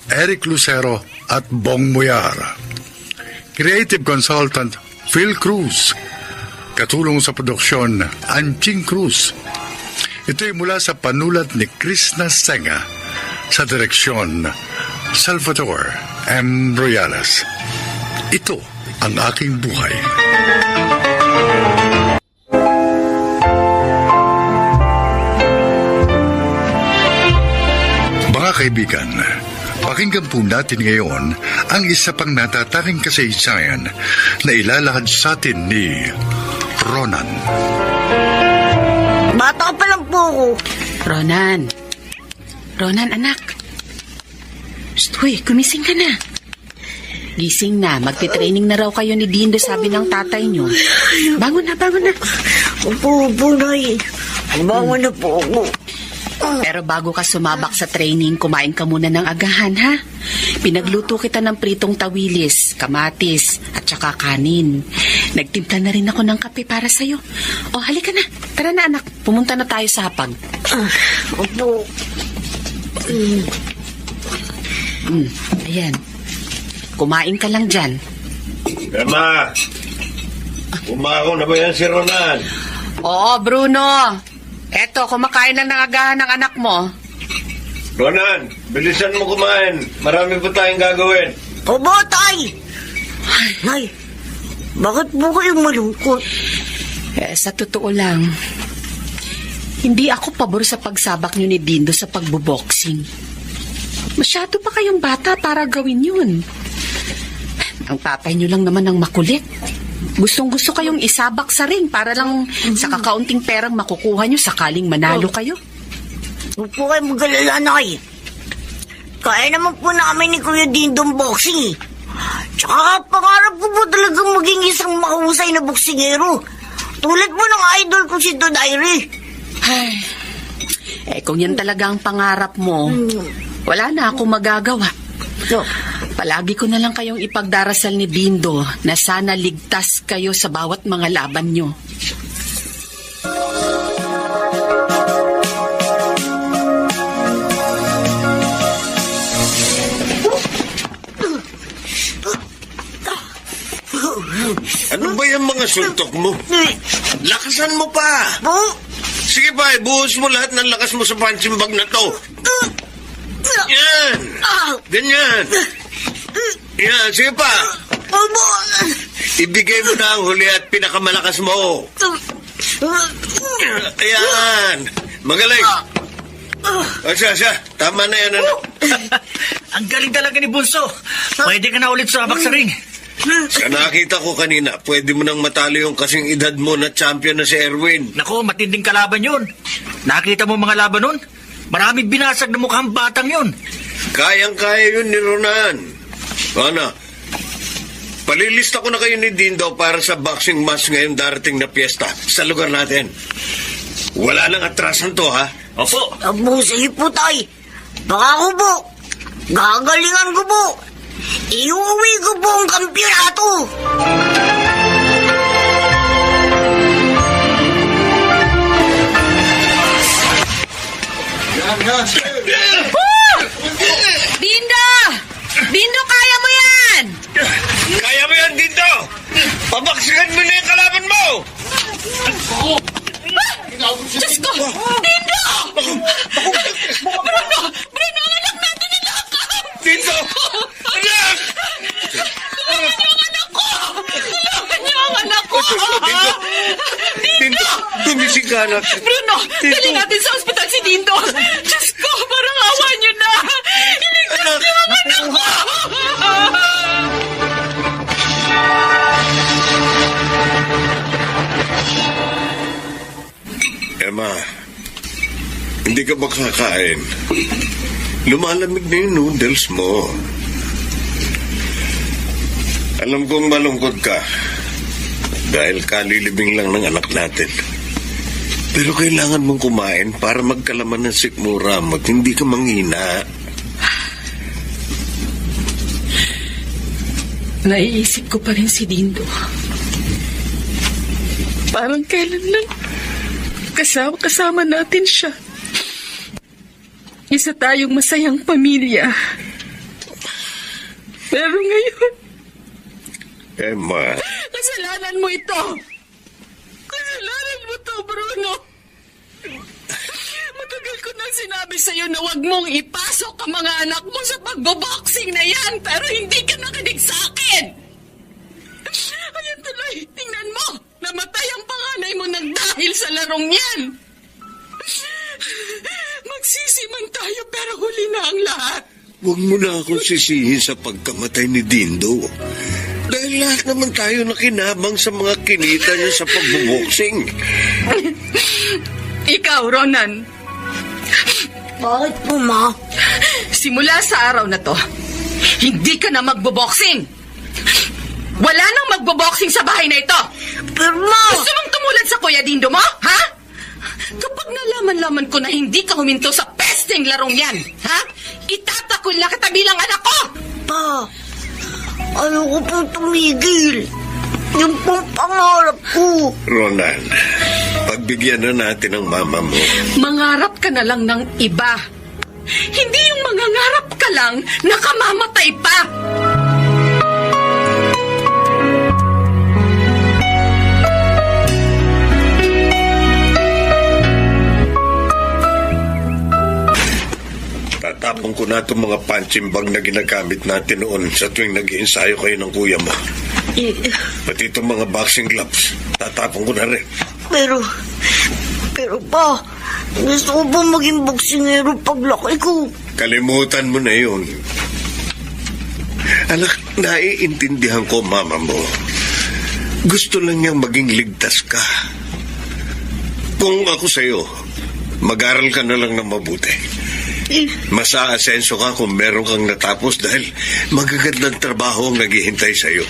Eric Lucero at Bong Muyar. Creative consultant Phil Cruz. Katulong sa produksyon Anching Cruz. Ito'y mula sa panulat ni Krishna Senga sa direksyon Salvador M. Royales. Ito ang aking buhay. Mga kaibigan, pakinggan po natin ngayon ang isa pang natatanging kasaysayan na ilalahad sa atin ni Ronan. Bata pa lang po ako. Ronan. Ronan, anak. Uy, gumising ka na. Gising na. Magti-training na raw kayo ni Dindo, sabi ng tatay nyo. Bangon na, bangon na. Opo, Nay. Bangon na po ako. Pero bago ka sumabak sa training, kumain ka muna ng agahan, ha? Pinagluto kita ng pritong tawilis, kamatis, at saka kanin. Nagtimpla na rin ako ng kape para sa'yo. O, halika na. Tara na, anak. Pumunta na tayo sa hapag. Opo. Ayan. Kumain ka lang dyan. Grandma! Umako na ba yan si Ronan? Oo, Bruno. Eto, kumakain na ng agahan ng anak mo. Ronan, bilisan mo kumain. Marami pa tayong gagawin. Opo, Tay. Nay, bakit po kayong malungkot? Sa totoo lang, hindi ako pabor sa pagsabak niyo ni Dindo sa pagboboxing. Masyado pa kayong bata para gawin yun. Ang tatay niyo lang naman ang makulit. Gustong-gusto kayong isabak sa ring para lang sa kakaunting perang makukuha niyo sakaling manalo kayo. Huwag po kayo mag-alala, Nay. Kaya naman po namin ni Kuya Dindong boxing, eh. Tsaka pangarap ko po talagang maging isang mahusay na boksingero. Tulad po ng idol ko si Dodairi. Ay, kung yan talaga ang pangarap mo, wala na akong magagawa. Palagi ko na lang kayong ipagdarasal ni Dindo na sana ligtas kayo sa bawat mga laban nyo. mga suntok mo. Lakasan mo pa. Po? Sige pa, ibuhos mo lahat ng lakas mo sa punching bag na to. Yan. Ganyan. Yan, sige pa. Opo. Ibigay mo na ang huli at pinakamalakas mo. Ayan. Magaling. Asya. Tama na yan, anak. Ang galing talaga ni Bunso. Pwede ka na ulit sa ring. Sa nakita ko kanina, pwede mo nang matalo yung kasing edad mo na champion na si Erwin. Nako, matinding kalaban yun. Nakita mo mga laban nun? Maraming binasag na mukhang batang yun. Kayang-kaya yun ni Ronan. Ano? Palilista ko na kayo ni Dindo para sa boxing match ngayon darating na piyesta sa lugar natin. Wala nang atrasan to, ha? Opo. Abo, sige po, tay. Baka ko po. Gagalingan ko po. Iuwi ko po ang kampyonato. Dindo! Dindo, kaya mo yan! Kaya mo yan, Dindo! Pabaksikan mo na yung kalaban mo! Diyos ko! Dindo! Bruno! Bruno, ang anak natin nilakaw! Dindo! Anak! Tulungan niyo ang anak ko! Tulungan niyo ang anak ko! Dindo! Tumising ka, anak. Bruno! Dali natin sa ospital si Dindo! Diyos ko! Parang awa niyo na! Iligtas niyo ang anak ko! Emma, hindi ka ba kakain? Lumalamig na yung noodles mo. Alam kong malungkot ka dahil kalilibing lang ng anak natin. Pero kailangan mong kumain para magkalaman ng sikmura at hindi ka manghina. Naiisip ko pa rin si Dindo. Parang kailan lang kasama natin siya. Isa tayong masayang pamilya. Pero ngayon, Emma, kasalanan mo ito. Kasalanan mo to, Bruno. Matagal ko nang sinabi sa'yo na huwag mong ipasok ang mga anak mo sa pagboboxing na yan, pero hindi ka nakinig sa akin. Ayan tuloy, tingnan mo. Namatay ang panganay mo nang dahil sa larong yan. Magsisimang tayo pero huli na ang lahat. huwag mo na akong sisihin sa pagkamatay ni Dindo. Dahil lahat naman tayo nakinabang sa mga kinita niya sa pagbuboksing. Ikaw, Ronan. Bakit po, ma? Simula sa araw na to, hindi ka na magboboxing. Wala nang magboboxing sa bahay na ito. Pero, ma! Gusto mong tumulad sa Kuya Dindo mo, ha? Kapag nalaman-laman ko na hindi ka huminto sa pesteng larong yan, ha? Itatakol na kita bilang anak ko! Pa, ayoko pong tumigil. Yung pong pangarap ko. Ronan, pagbigyan na natin ang mama mo. Mangarap ka na lang ng iba. Hindi yung mangangarap ka lang na kamamatay pa. Tatapon ko na itong mga punching bag na ginagamit natin noon sa tuwing nag-iensayo kayo ng kuya mo. Pati itong mga boxing gloves, tatapon ko na rin. Pero pa, gusto ko ba maging boksingero paglaki ko? Kalimutan mo na yun. Anak, naiintindihan ko mama mo. Gusto lang niyang maging ligtas ka. Kung ako sa'yo, mag-aral ka na lang ng mabuti. Mas aasenso ka kung meron kang natapos dahil magagandang trabaho ang naghihintay sa'yo.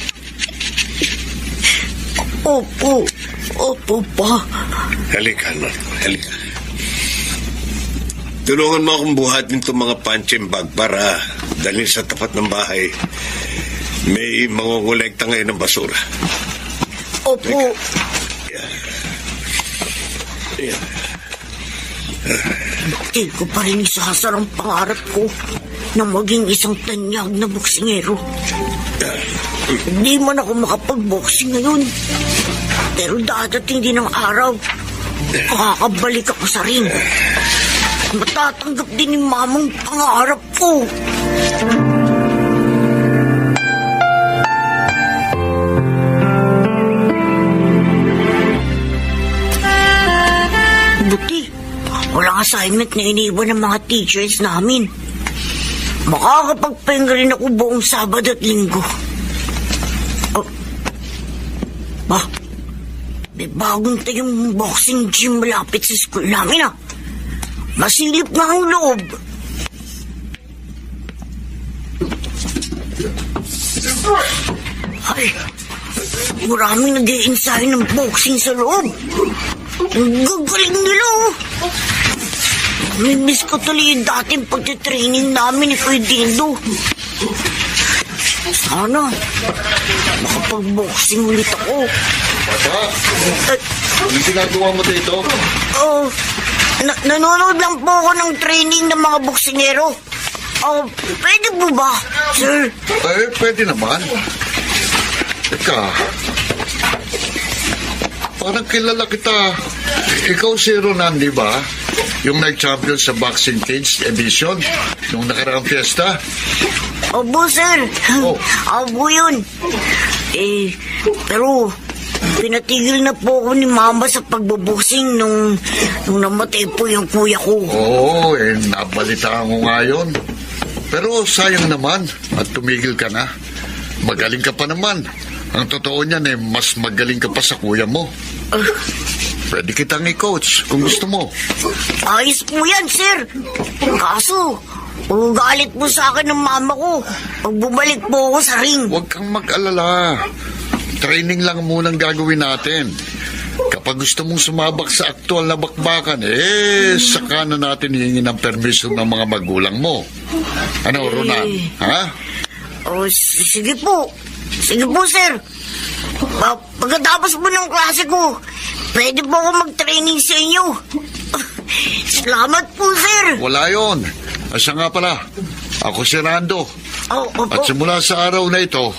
Opo pa. Halika, anak. Halika. Tulungan mo akong buhatin itong mga punching bag para dalhin sa tapat ng bahay. May mangungulekta ngayon ng basura. Opo. Yan. Hindi ko pa rin isasarang pangarap ko na maging isang tanyag na boksingero. Hindi man ako makapag-boxing ngayon. Pero dadating din ang araw. Makakabalik ako sa ring. Matatanggap din ni mamang pangarap ko. Buti, walang assignment na iniwan ng mga teachers namin. Makakapagpahinga rin ako buong Sabado at Linggo. Oh. May bagong tayong boxing gym malapit sa school namin ah. Masilip na ang loob. Ay, maraming nag-i-ensayo ng boxing sa loob. Ang gagaling nila oh. Namimiss ko tuloy yung dating pagtitraining namin ni Kuya Dindo. Sana, makapag-boxing ulit ako. Bata, anong ginagawa mo dito? Oh, nanonood lang po ako ng training ng mga boksingero. Oh, pwede po ba, sir? Pwede naman. Teka, parang kilala kita. Ikaw si Ronan, di ba? Yung nag-champion sa Boxing Cage Edition nung nakaraang fiesta. Opo, sir. Oh. Opo yun. Pero pinatigil na po ako ni Mama sa pagbuboxing nung namatay po yung kuya ko. Oo, nabalitaan ko nga yun. Pero sayang naman at tumigil ka na. Magaling ka pa naman. Ang totoo niyan mas magaling ka pa sa kuya mo. Pwede kitang i-coach kung gusto mo. Ayos po yan, sir. Kaso, galit po sa akin ng mama ko pag bumalik po ako sa ring. Huwag kang mag-alala. Training lang munang gagawin natin. Kapag gusto mong sumabak sa aktual na bakbakan, saka na natin hihingi ng permission ng mga magulang mo. Ano, Ronan? Ha? Oh, sige po. Sige po, sir. Pagkatapos po ng klase ko, pwede po ako mag-training sa inyo. Salamat po, sir. Wala yon. Asa nga pala, ako si Rando. Oh, opo. At simula sa araw na ito,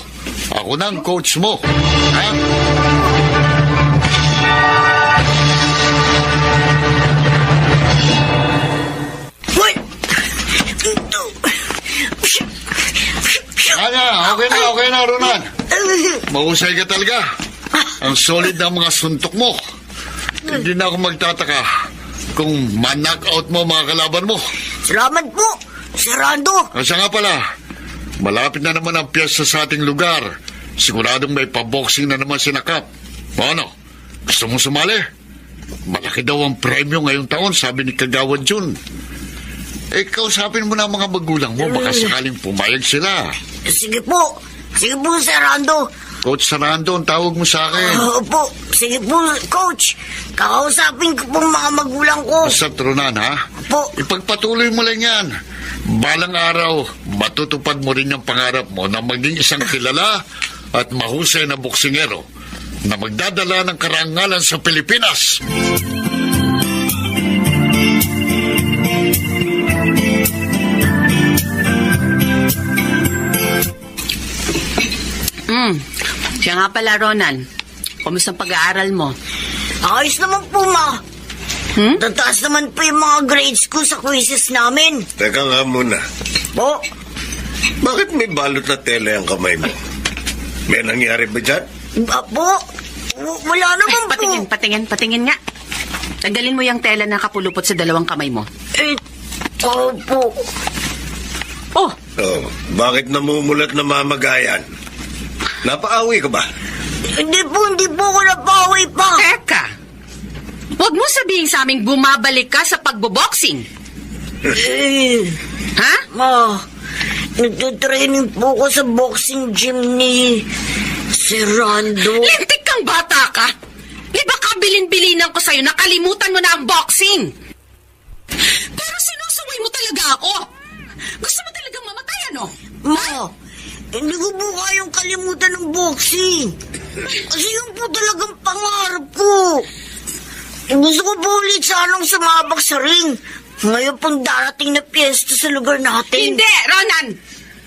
ako na ang coach mo. Ha? What? Okay na, Ronan. Mahusay ka talaga. Ang solid ng mga suntok mo. Hindi na ako magtataka kung man-knockout mo mga kalaban mo. Salamat po, Sir Rando. Asa nga pala, malapit na naman ang piyesta sa ating lugar. Siguradong may paboxing na naman sinakap. O ano, gusto mong sumali? Malaki daw ang premyo ngayong taon, sabi ni Kagawad Jun. Kausapin mo na ang mga magulang mo, baka sakaling pumayag sila. Sige po, Sir Rando. Coach Sarando, ang tawag mo sa akin. Opo, sige po, Coach. Kakausapin ko po mga magulang ko. Basta Ronan, ha? Po. Ipagpatuloy mo lang yan. Balang araw, matutupad mo rin yung pangarap mo na maging isang kilala at mahusay na boksingero na magdadala ng karangalan sa Pilipinas. Siya nga pala, Ronan. Kumusta ang pag-aaral mo? Ayos naman po, Ma. Tataas naman po yung mga grades ko sa quizzes namin. Teka nga muna. Po, Bakit may balot na tela ang kamay mo? May nangyari ba dyan? po, wala naman po. Patingin nga. Tanggalin mo yung tela na kapulupot sa dalawang kamay mo. Opo. Oh, Oh, bakit namumulat na mamagayan? Napaawi ka ba? Hindi po ako napawi pa. teka. Huwag mo sabihin sa aming bumabalik ka sa pagboboxing. Ha? Ma, nagtutraining po ako sa boxing gym ni Sir Rando. Lintik kang bata ka. Di ba kabilin-bilinan ko sa'yo, nakalimutan mo na ang boxing? Pero sinusuway mo talaga ako. Gusto mo talagang mamatay, ano? Ma, hindi ko po kayang kalimutan ng boxing. Kasi yun po talagang pangarap ko. Gusto ko po ulit sanang sumabak sa ring. Ngayon pong darating na piyesta sa lugar natin. Hindi, Ronan!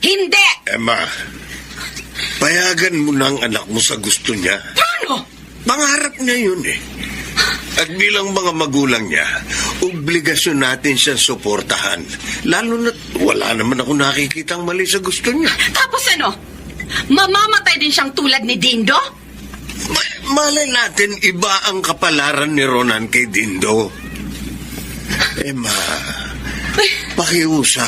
Hindi! Emma, payagan mo na ang anak mo sa gusto niya. Paano? Pangarap niya yun eh. At bilang mga magulang niya, obligasyon natin siyang suportahan. Lalo na't wala naman ako nakikitang mali sa gusto niya. Tapos ano? Mamamatay din siyang tulad ni Dindo? Malay natin iba ang kapalaran ni Ronan kay Dindo. Emma, pakiusa.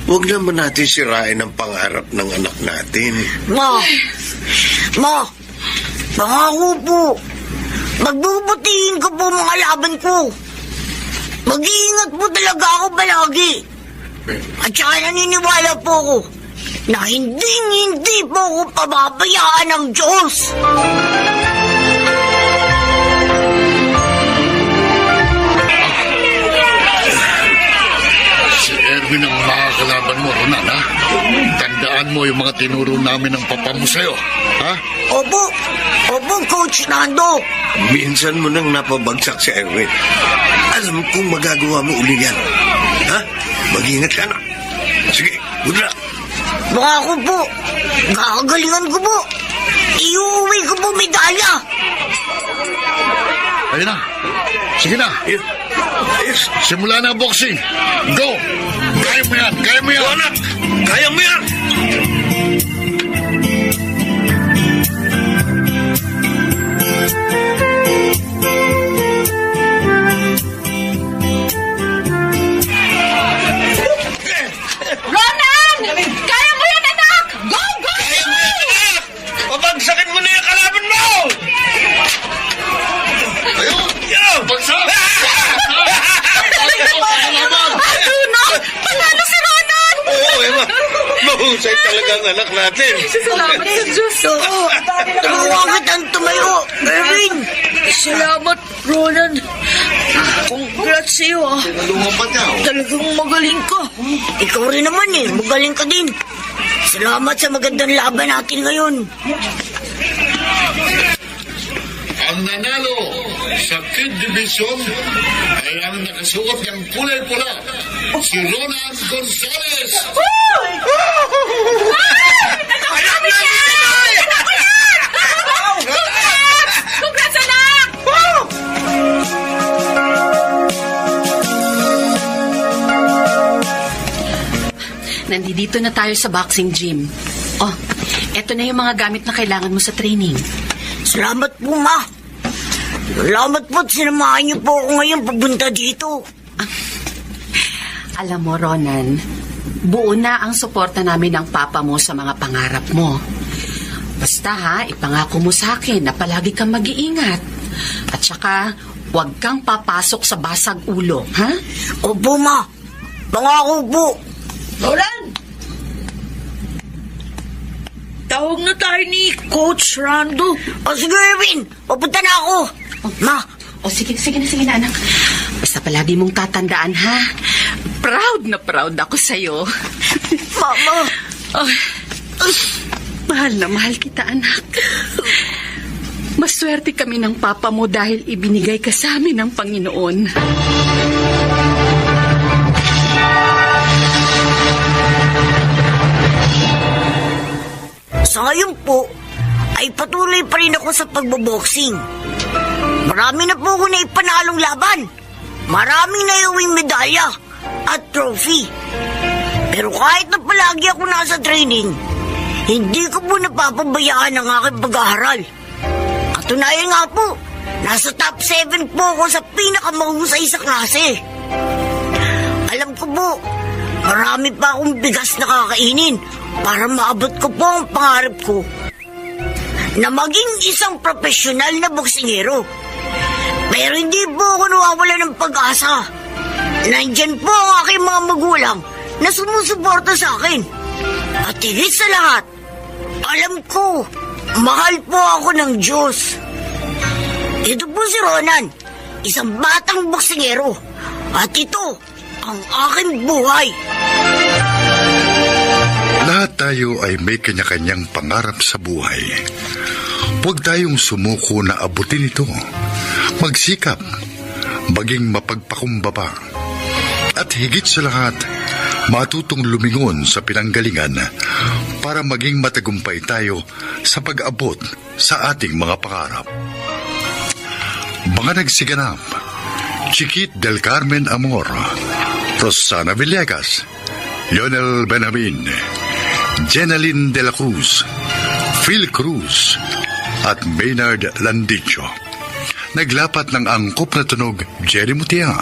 Huwag naman natin sirain ang pangarap ng anak natin. Ma, pangako po. Magbubutihin ko po mga laban ko. Mag-iingat po talaga ako palagi. At saka naniniwala po ako na hindi po ako pababayaan ng Diyos. Si Erwin ang makakalaban mo, Ronan, ha? Tandaan mo yung mga tinuro namin ng papa mo sa'yo, ha? Opo, Coach Nando. Minsan mo nang napabagsak si Erwin. Alam kong magagawa mo uli yan. Ha? Mag-ingat ka na. Sige, good luck. Baka po, gagalingan ko po. Iuwi ko po medalya. Ayun na. Sige na. Yes. Simula na ang boxing. Go! Kaya mo yan! Kaya mo yan! Anak, kaya mo yan! Ronan! Kaya mo yan, anak! Go, go! Kaya mo yan, anak! Pabagsakin mo na yung kalaban mo! Ayun! Yo! Bagsak! Ronan! Panalo si Ronan! Oo, Emma. Mahusay talaga ang anak natin. Salamat sa Diyos. Tumawa kitang tumayo, Erwin. Salamat, Ronan. Congrats sa'yo, ah. Lumapad niya, oh. Talagang magaling ka. Ikaw rin naman eh, magaling ka din. Salamat sa magandang laban natin ngayon. Ang nanalo sa Kid Division ay ang nakasuot ng kulay pula, si Ronan Gonzalez. Alam na yan! Congrats, anak! Nandito na tayo sa boxing gym. Oh, eto na yung mga gamit na kailangan mo sa training. Salamat po, Ma. Salamat po at sinamahan niyo po ako ngayon papunta dito. Alam mo, Ronan, buo na ang suporta namin ng papa mo sa mga pangarap mo. Basta ha, ipangako mo sa akin na palagi kang mag-iingat. At saka, huwag kang papasok sa basag ulo, ha? Opo, Ma. Pangako po. Ronan! Tawag na tayo ni Coach Rando. O sige, Erwin. Papunta na ako. Ma, O sige na, anak. Basta palagi mong tatandaan, ha? Proud na proud ako sa'yo. Mama. Oh, mahal na mahal kita, anak. Maswerte kami ng papa mo dahil ibinigay ka sa amin ng Panginoon. Sa ngayon po, ay patuloy pa rin ako sa pagboboxing. Marami na po ako na ipanalong laban. Maraming naiuwing medalya at trophy. Pero kahit na palagi ako nasa training, hindi ko po napapabayaan ang aking pag-aaral. Katunayan nga po, nasa top 7 po ako sa pinakamahusay sa klase. Alam ko po, marami pa akong bigas na kakainin para maabot ko po ang pangarap ko na maging isang profesional na boksingero. Pero hindi po ako nawawala ng pag-asa. Nandyan po ang aking mga magulang na sumusuporta sa akin. At higit sa lahat, alam ko, mahal po ako ng Diyos. Ito po si Ronan, isang batang boksingero. At ito, ang aking buhay. Lahat tayo ay may kanya-kanyang pangarap sa buhay. Huwag tayong sumuko na abutin ito. Magsikap, maging mapagpakumbaba. At higit sa lahat, matutong lumingon sa pinanggalingan para maging matagumpay tayo sa pag-abot sa ating mga pangarap. Mga nagsiganap: Chiquit del Carmen Amor, Rosana Villegas, Lionel Benjamin, Jenaline de la Cruz, Phil Cruz, at Maynard Landicho. Naglapat ng angkop na tunog Jerry Mutia,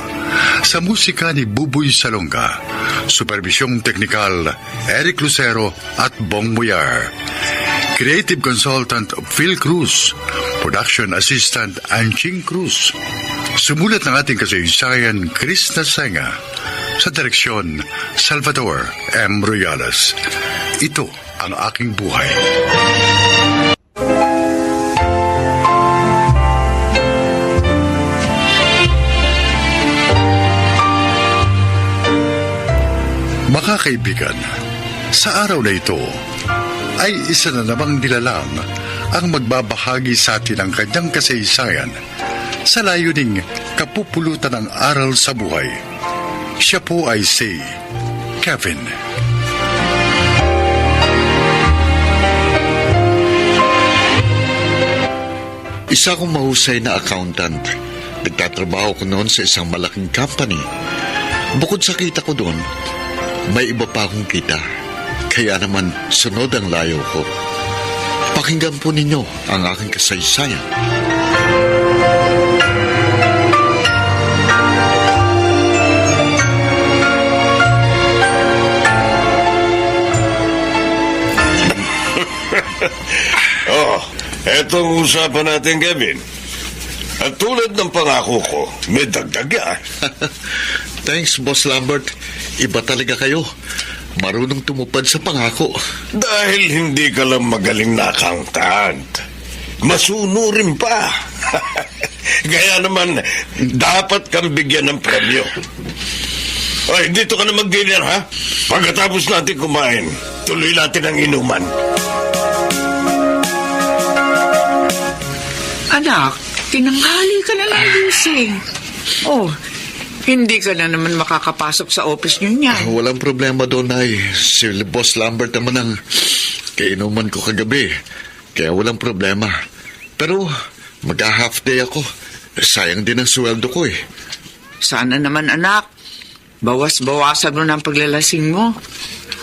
sa musika ni Buboy Salonga, supervisyong teknikal Eric Lucero at Bong Muyar, creative consultant Phil Cruz, production assistant Anching Cruz. Sumulat ng ating kasaysayan Chris Nasenga, sa direksyon Salvador M. Royales. Ito ang aking buhay. Mga kaibigan, sa araw na ito ay isa na namang nilalang ang magbabahagi sa atin ng kanyang kasaysayan sa layuning kapupulutan ng aral sa buhay. Siya po ay si Kevin. Isa akong mahusay na accountant. Nagtatrabaho ko noon sa isang malaking company. Bukod sa kita ko doon, may iba pa akong kita. Kaya naman sunod ang layo ko. Pakinggan po ninyo ang aking kasaysayan. Eto ang usapan natin, Kevin. At tulad ng pangako ko, may dagdag yan. Thanks, Boss Lambert. Iba talaga kayo. Marunong tumupad sa pangako. Dahil hindi ka lang magaling na accountant, masunurin pa. Kaya naman, dapat kang bigyan ng premyo. Ay, dito ka na mag-dinner, ha? Pagkatapos natin kumain, tuloy natin ang inuman. Anak, tinanghali ka na ng gising. Oh, hindi ka na naman makakapasok sa office niyo niyan. Walang problema doon, ay. Si Boss Lambert naman ang kainuman ko kagabi. Kaya walang problema. Pero mag-half day ako. Sayang din ang sweldo ko eh. Sana naman, anak. Bawas-bawasan mo ng paglalasing mo.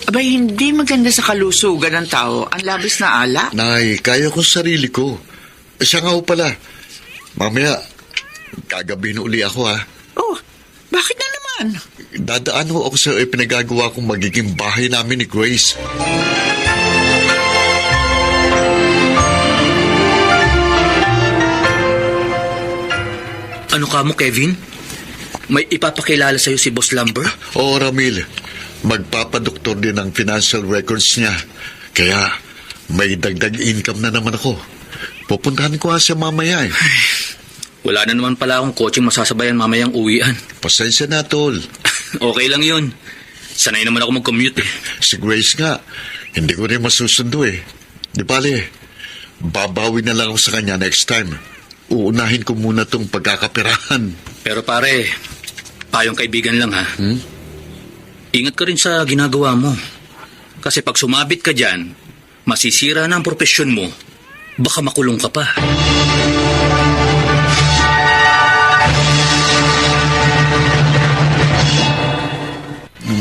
Abay, hindi maganda sa kalusugan ng tao ang labis na alak. Nay, kaya ko sarili ko. Siya nga ho pala. Mamaya, gagabihin uli ako ha. Oh, bakit na naman? Dadaan ho ako sa pinagagawa kong magiging bahay namin ni Grace. Ano ka mo, Kevin? May ipapakilala sa'yo si Boss Lambert? Oo, Ramil. Magpapadoktor din ang financial records niya. Kaya, may dagdag income na naman ako. Pupuntahan ko siya mamaya eh. Wala na naman pala akong coaching masasabayan mamayang uwian. Pasensya na, tol. Okay lang yun. Sanay naman ako mag-commute eh. Si Grace nga, hindi ko rin masusundo eh. Di bale, babawi na lang ako sa kanya next time. Uunahin ko muna tong pagkakaperahan. Pero pare, payong kaibigan lang ha. Ingat ka rin sa ginagawa mo. Kasi pag sumabit ka dyan, masisira na ang propesyon mo. Baka makulong ka pa.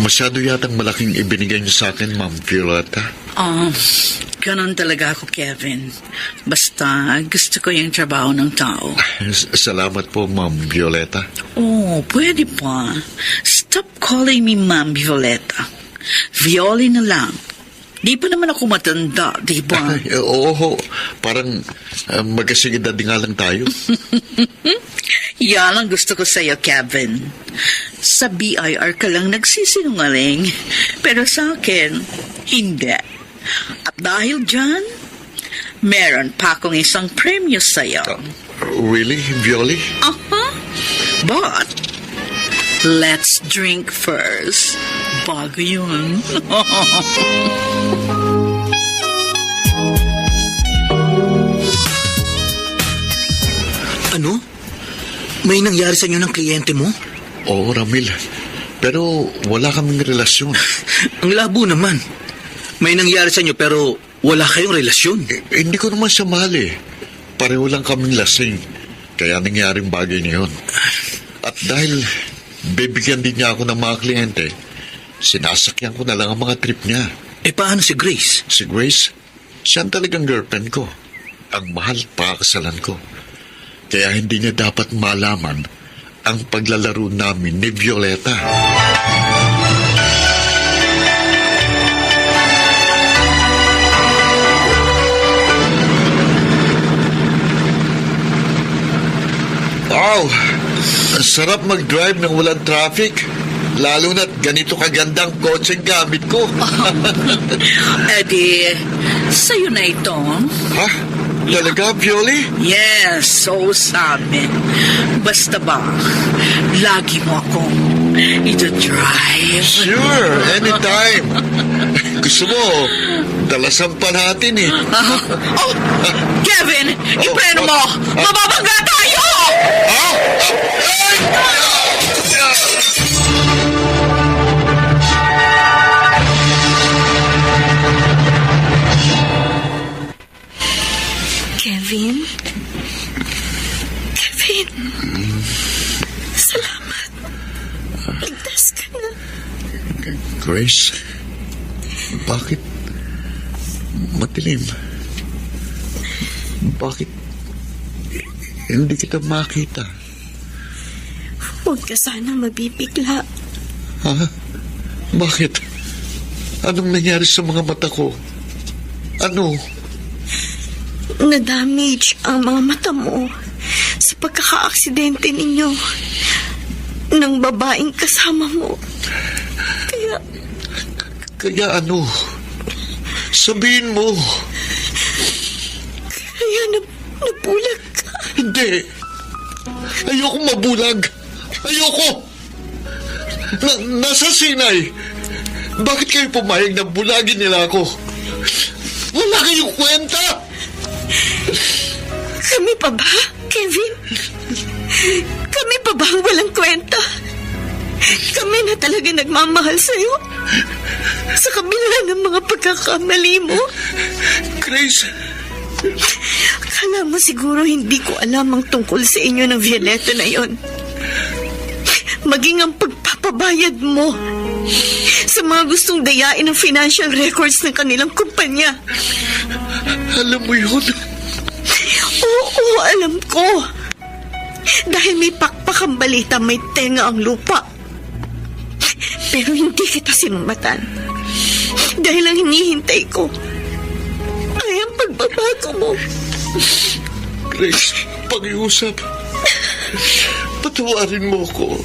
Masyado yatang malaking ibinigay niyo sa akin, Ma'am Violeta. Ganon talaga ako, Kevin. Basta gusto ko yung trabaho ng tao. Salamat po, Ma'am Violeta. Oh, pwede pa. Stop calling me Ma'am Violeta. Violi na lang. Di pa naman ako matanda, di ba? Oo, parang magkasing edad nga lang tayo. Yan ang gusto ko sa'yo, Kevin. Sa BIR ka lang nagsisinungaling. Pero sa akin, hindi. At dahil dyan, meron pa akong isang premyo sa'yo. Really, Violi? But, let's drink first. Bago yun. Ano? May nangyari sa inyo ng kliyente mo? Oo, Ramil. Pero wala kaming relasyon. Ang labo naman. May nangyari sa inyo pero wala kayong relasyon. Hindi ko naman siya mahal eh. Pareho lang kaming lasing. Kaya nangyaring bagay na yun. At dahil bibigyan din niya ako ng mga kliyente, sinasakyan ko na lang ang mga trip niya. Paano si Grace? Si Grace, siya ang talagang girlfriend ko. Ang mahal pakakasalan ko. Kaya hindi niya dapat malaman ang paglalaro namin ni Violeta. Wow! Ang sarap mag-drive ng walang traffic. Lalo na't ganito kagandang kotseng gamit ko. Sa'yo na ito. Ha? Talaga, Pioli? Yes, so sabi. Basta ba, lagi mo akong ito-drive. Sure, anytime. Gusto mo, dalasan pa natin eh. Oh, Kevin, ipreno mo! Mababangga tayo! Kevin? Kevin? Salamat. Ligtas ka na. Grace, bakit madilim? Bakit hindi kita makita? Huwag ka sana mabibigla. Ha? Bakit? Anong nangyari sa mga mata ko? Ano? Na-damage ang mga mata mo sa pagkaka-aksidente ninyo ng babaeng kasama mo. Kaya ano? Sabihin mo. Kaya nabulag ka. Hindi. Ayoko mabulag. Ayoko. Nasa Sinay. Bakit kayo pumayag na bulagin nila ako? Wala kayong kwenta. Kami pa ba, Kevin? Kami pa ba ang walang kwenta? Kami na talaga nagmamahal sa'yo? Sa kabila ng mga pagkakamali mo? Grace. Akala mo siguro hindi ko alam ang tungkol sa inyo ng Violeta na yon. Maging ang pagpapabayad mo sa mga gustong dayain ng financial records ng kanilang kumpanya. Alam mo yun? Oo, alam ko. Dahil may pakpakang balita, may tenga ang lupa. Pero hindi kita sinumatan. Dahil ang hinihintay ko ay ang pagbabago mo. Grace, pag-iusap. Patawarin mo ko.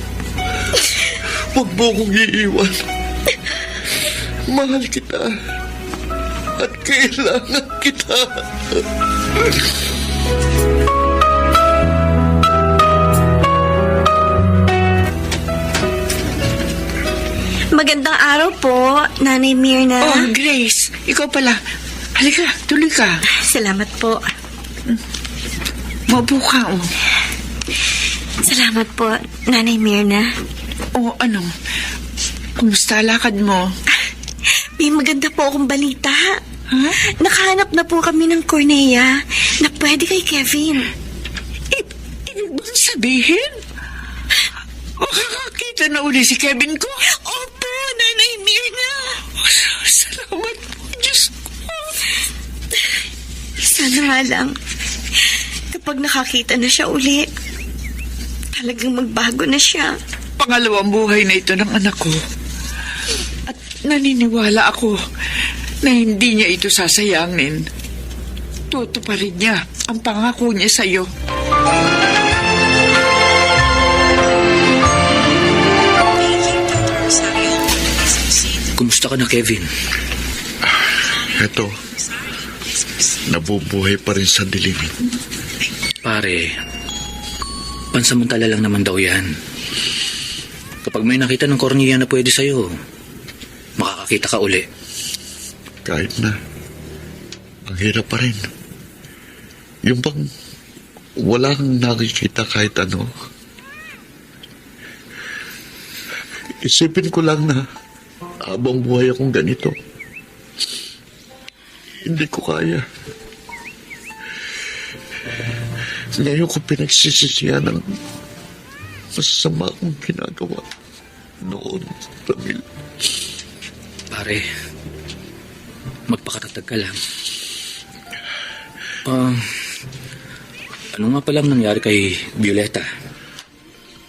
Huwag mo kong iiwan. Mahal kita. At kailangan kita. Magandang araw po, Nanay Mirna. Oh, Grace, ikaw pala. Halika, tuloy ka. Salamat po. Maupo ka, oh. Salamat po, Nanay Mirna. Oh, ano? Kumusta lakad mo? May maganda po akong balita. Ha? Nakahanap na po kami ng Cornea na pwede kay Kevin. Ibig bang sabihin? Makakakita na uli si Kevin ko? Opo, Nanay Mirna. Salamat po, Diyos ko. Sana nga lang, kapag nakakita na siya uli, talagang magbago na siya. Pangalawang buhay na ito ng anak ko. At naniniwala ako na hindi niya ito sasayangin. Tutuparin niya ang pangako niya sa'yo. Kumusta ka na, Kevin? Eto, nabubuhay pa rin sa dilim. Pare, pansamantala lang naman daw yan. Kapag may nakita ng kornea na pwede sa'yo, makakakita ka uli. Kahit na, ang hirap pa rin. Yung bang wala kang nakikita kahit ano. Isipin ko lang na habang buhay akong ganito, Hindi ko kaya. Ngayon ko pinagsisisihan ng masama kong ginagawa noon, Ramil. Pare, magpakatatag ka lang. Ano nga palang nangyari kay Violeta?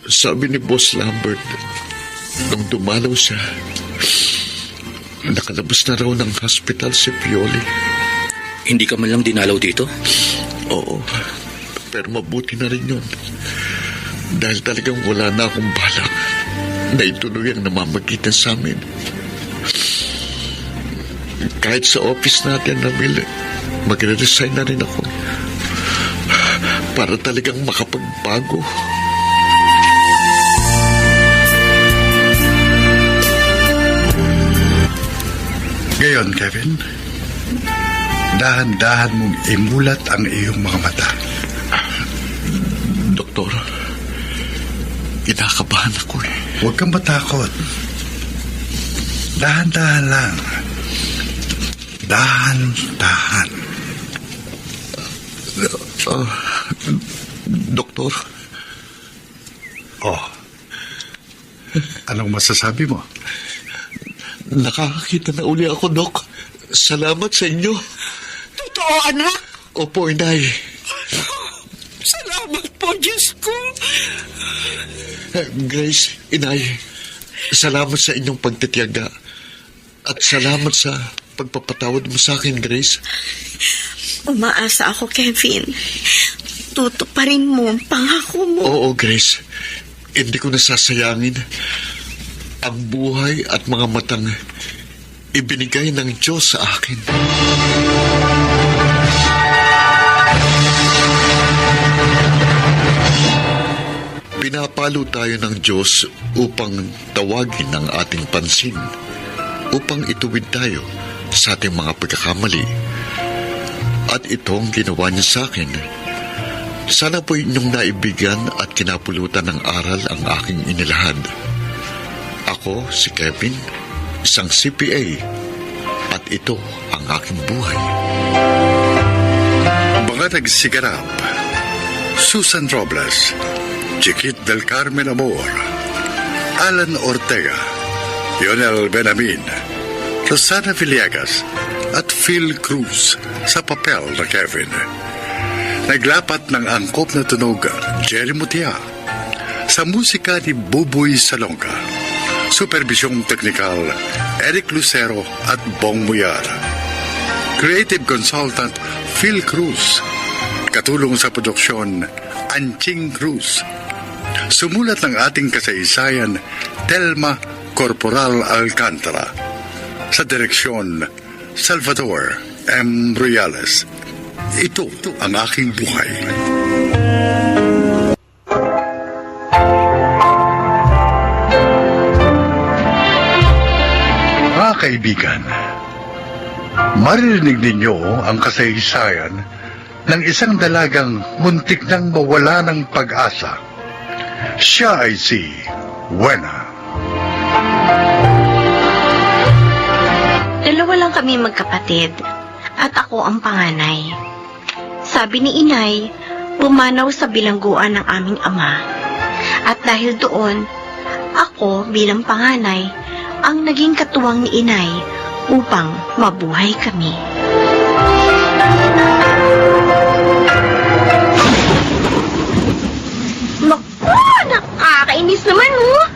Sabi ni Boss Lambert, nung dumalaw siya, nakalabas na raw ng hospital si Pioli. Hindi ka man lang dinalaw dito? Oo, pero mabuti na rin yun. Dahil talagang wala na akong balak na ituloy ang namamagitan sa amin. Kahit sa office natin, Ramil, magre-resign na rin ako. Para talagang makapagbago. Ngayon, Kevin, dahan-dahan mong imulat ang iyong mga mata. Doktor, kinakabahan ako eh. Huwag kang matakot. Dahan-dahan lang. Dahan-dahan. Doktor, Oh. Anong masasabi mo? nakakakita na uli ako, Dok. Salamat sa inyo. Totoo, anak? Opo, Inay. Salamat po, Diyos ko. Grace, Inay, salamat sa inyong pagtitiyaga. At salamat sa pagpapatawad mo sa akin, Grace. Umaasa ako, Kevin. Tutuparin mo ang pangako mo. Oo, Grace. Hindi ko nasasayangin ang buhay at mga matang ibinigay ng Diyos sa akin. Pinapalo tayo ng Diyos upang tawagin ang ating pansin, upang ituwid tayo sa ating mga pagkakamali. At ito ang ginawa niya sa akin. Sana po inyong naibigyan at kinapulutan ng aral ang aking inilahad. Ako, si Kevin, isang CPA, at ito ang aking buhay. Mga nagsiganap: Susan Robles, Chiquit del Carmen Amor, Alan Ortega, Lionel Benamin, Rosana Villegas, at Phil Cruz sa papel na Kevin. Naglapat ng angkop na tunog Jerry Mutia. Sa musika ni Buboy Salonga. Supervisyong teknikal Eric Lucero at Bong Muyar. Creative Consultant Phil Cruz. Katulong sa produksyon Anching Cruz. Sumulat ng ating kasaysayan Telma Corporal Alcantara. Sa direksyon Salvador M. Royales. Ito ang aking buhay. Mga kaibigan, maririnig ninyo ang kasaysayan ng isang dalagang muntik nang mawala ng pag-asa. Siya ay si Wena. Dalawa lang kami magkapatid at ako ang panganay. Sabi ni Inay, pumanaw sa bilangguan ng aming ama. At dahil doon, ako bilang panganay ang naging katuwang ni Inay upang mabuhay kami. Naku, nakakainis naman, oh!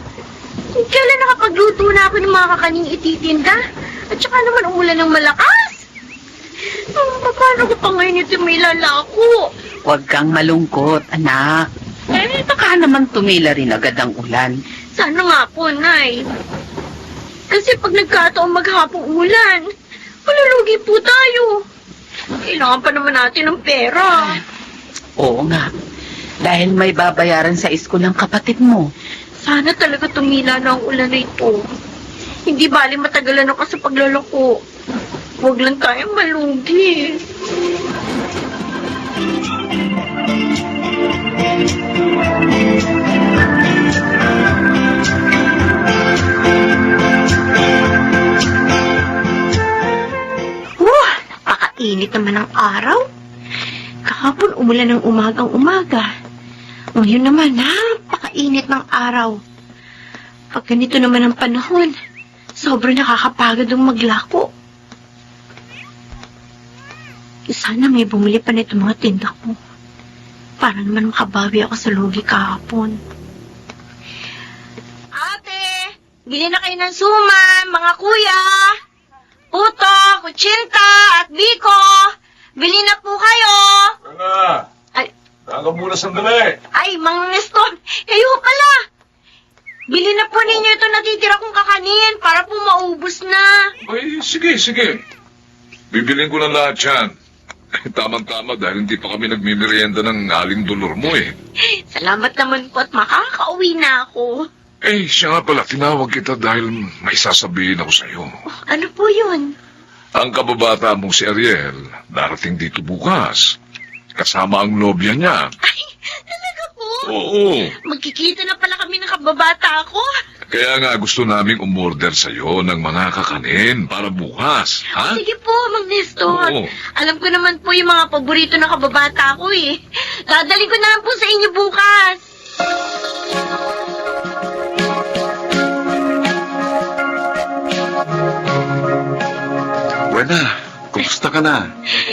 Kailan nakapagluto na ako ng mga kakaning ititinda? At saka naman umulan ng malakas. Paano ko pa ngayon ito may lalako? Huwag kang malungkot, anak. Baka naman tumila rin agad ang ulan. Sana nga po, Nay. Kasi pag nagkataong maghapong ulan, malulugi po tayo. Kailangan pa naman natin ng pera. Oo nga. Dahil may babayaran sa school ng kapatid mo. Sana talaga tumila na ang ulan na ito. Hindi bali matagalan ako sa paglalako. Huwag lang tayong malugi. init naman ng araw. Kahapon umulan ng umagang umaga. Ngayon naman, napakainit ng araw. Pag ganito naman ang panahon, sobrang nakakapagod ang maglako. Sana may bumili pa nito mga tinda ko. Para naman makabawi ako sa lugi kahapon. Ate, bili na kayo ng suman, mga kuya. Puto, kutsinta, at biko. Bili na po kayo. Ana, Ay, taga muna sandali. ay, Mang Nestor, kayo pala. Bili na po ninyo ito natitira kong kakanin para po maubos na. Ay, sige, sige. Bibilin ko na lahat yan. Tamang-tama dahil hindi pa kami nagmimerienda ng aling dolor mo eh. Salamat naman po at makakauwi na ako. Eh, siya nga pala, tinawag kita dahil may sasabihin ako sa'yo. Ano po yun? Ang kababata mong si Ariel, darating dito bukas. Kasama ang nobya niya. Ay, talaga po? Oo. Magkikita na pala kami ng kababata ko. Kaya nga gusto naming umorder sa'yo ng mga kakanin para bukas. Ha? Sige po, Mang Nestor. Oo. Alam ko naman po yung mga paborito ng kababata ko eh. Dadalhin ko na lang po sa inyo bukas. Buena, kumusta ka na?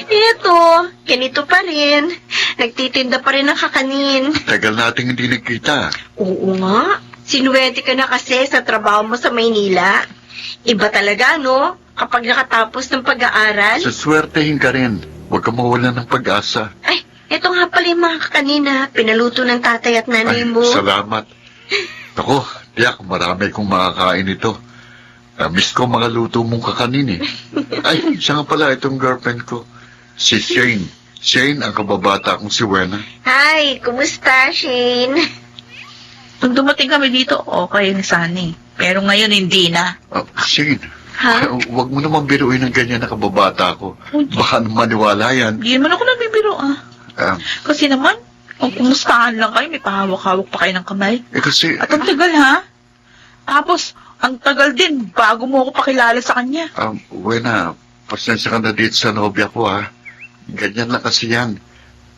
Eto, ganito pa rin. Nagtitinda pa rin ng kakanin. Tagal nating hindi nagkita. Oo nga. Sinuwerte ka na kasi sa trabaho mo sa Maynila. Iba talaga, no? Kapag nakatapos ng pag-aaral. Saswertehin ka rin. Huwag ka mawala ng pag-asa. Ay, eto nga pala yung mga kakanina. Pinaluto ng tatay at nanay Ay, mo. salamat. Ako, tiyak, marami kong makakain ito. Miss ko mga luto mong kakanin eh. Ay, siya nga pala, itong girlfriend ko. Si Shane. Shane, ang kababata kong si Wena. Hi, kumusta, Shane? Nung dumating kami dito, okay ni Sunny. Pero ngayon, hindi na. Shane, Ha? huwag mo naman biruin ng ganyan na kababata ko. Baka maniwala yan. Hindi naman ako nabibiro, ah. Ah, Kasi naman, kung kumustahan lang kayo, may pahawak-hawak pa kayo ng kamay. kasi, At ang tagal, ha? Tapos, ang tagal din bago mo ako pakilala sa kanya. Wena, pasensya ka na dito sa nobya ko ha. Ganyan lang kasi yan.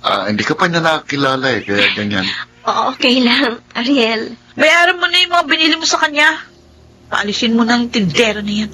Hindi ka pa niya nakakilala eh, kaya ganyan. Oo, okay lang, Ariel. Bayaran mo na yung mga binili mo sa kanya. Paalisin mo ng tindero na yan.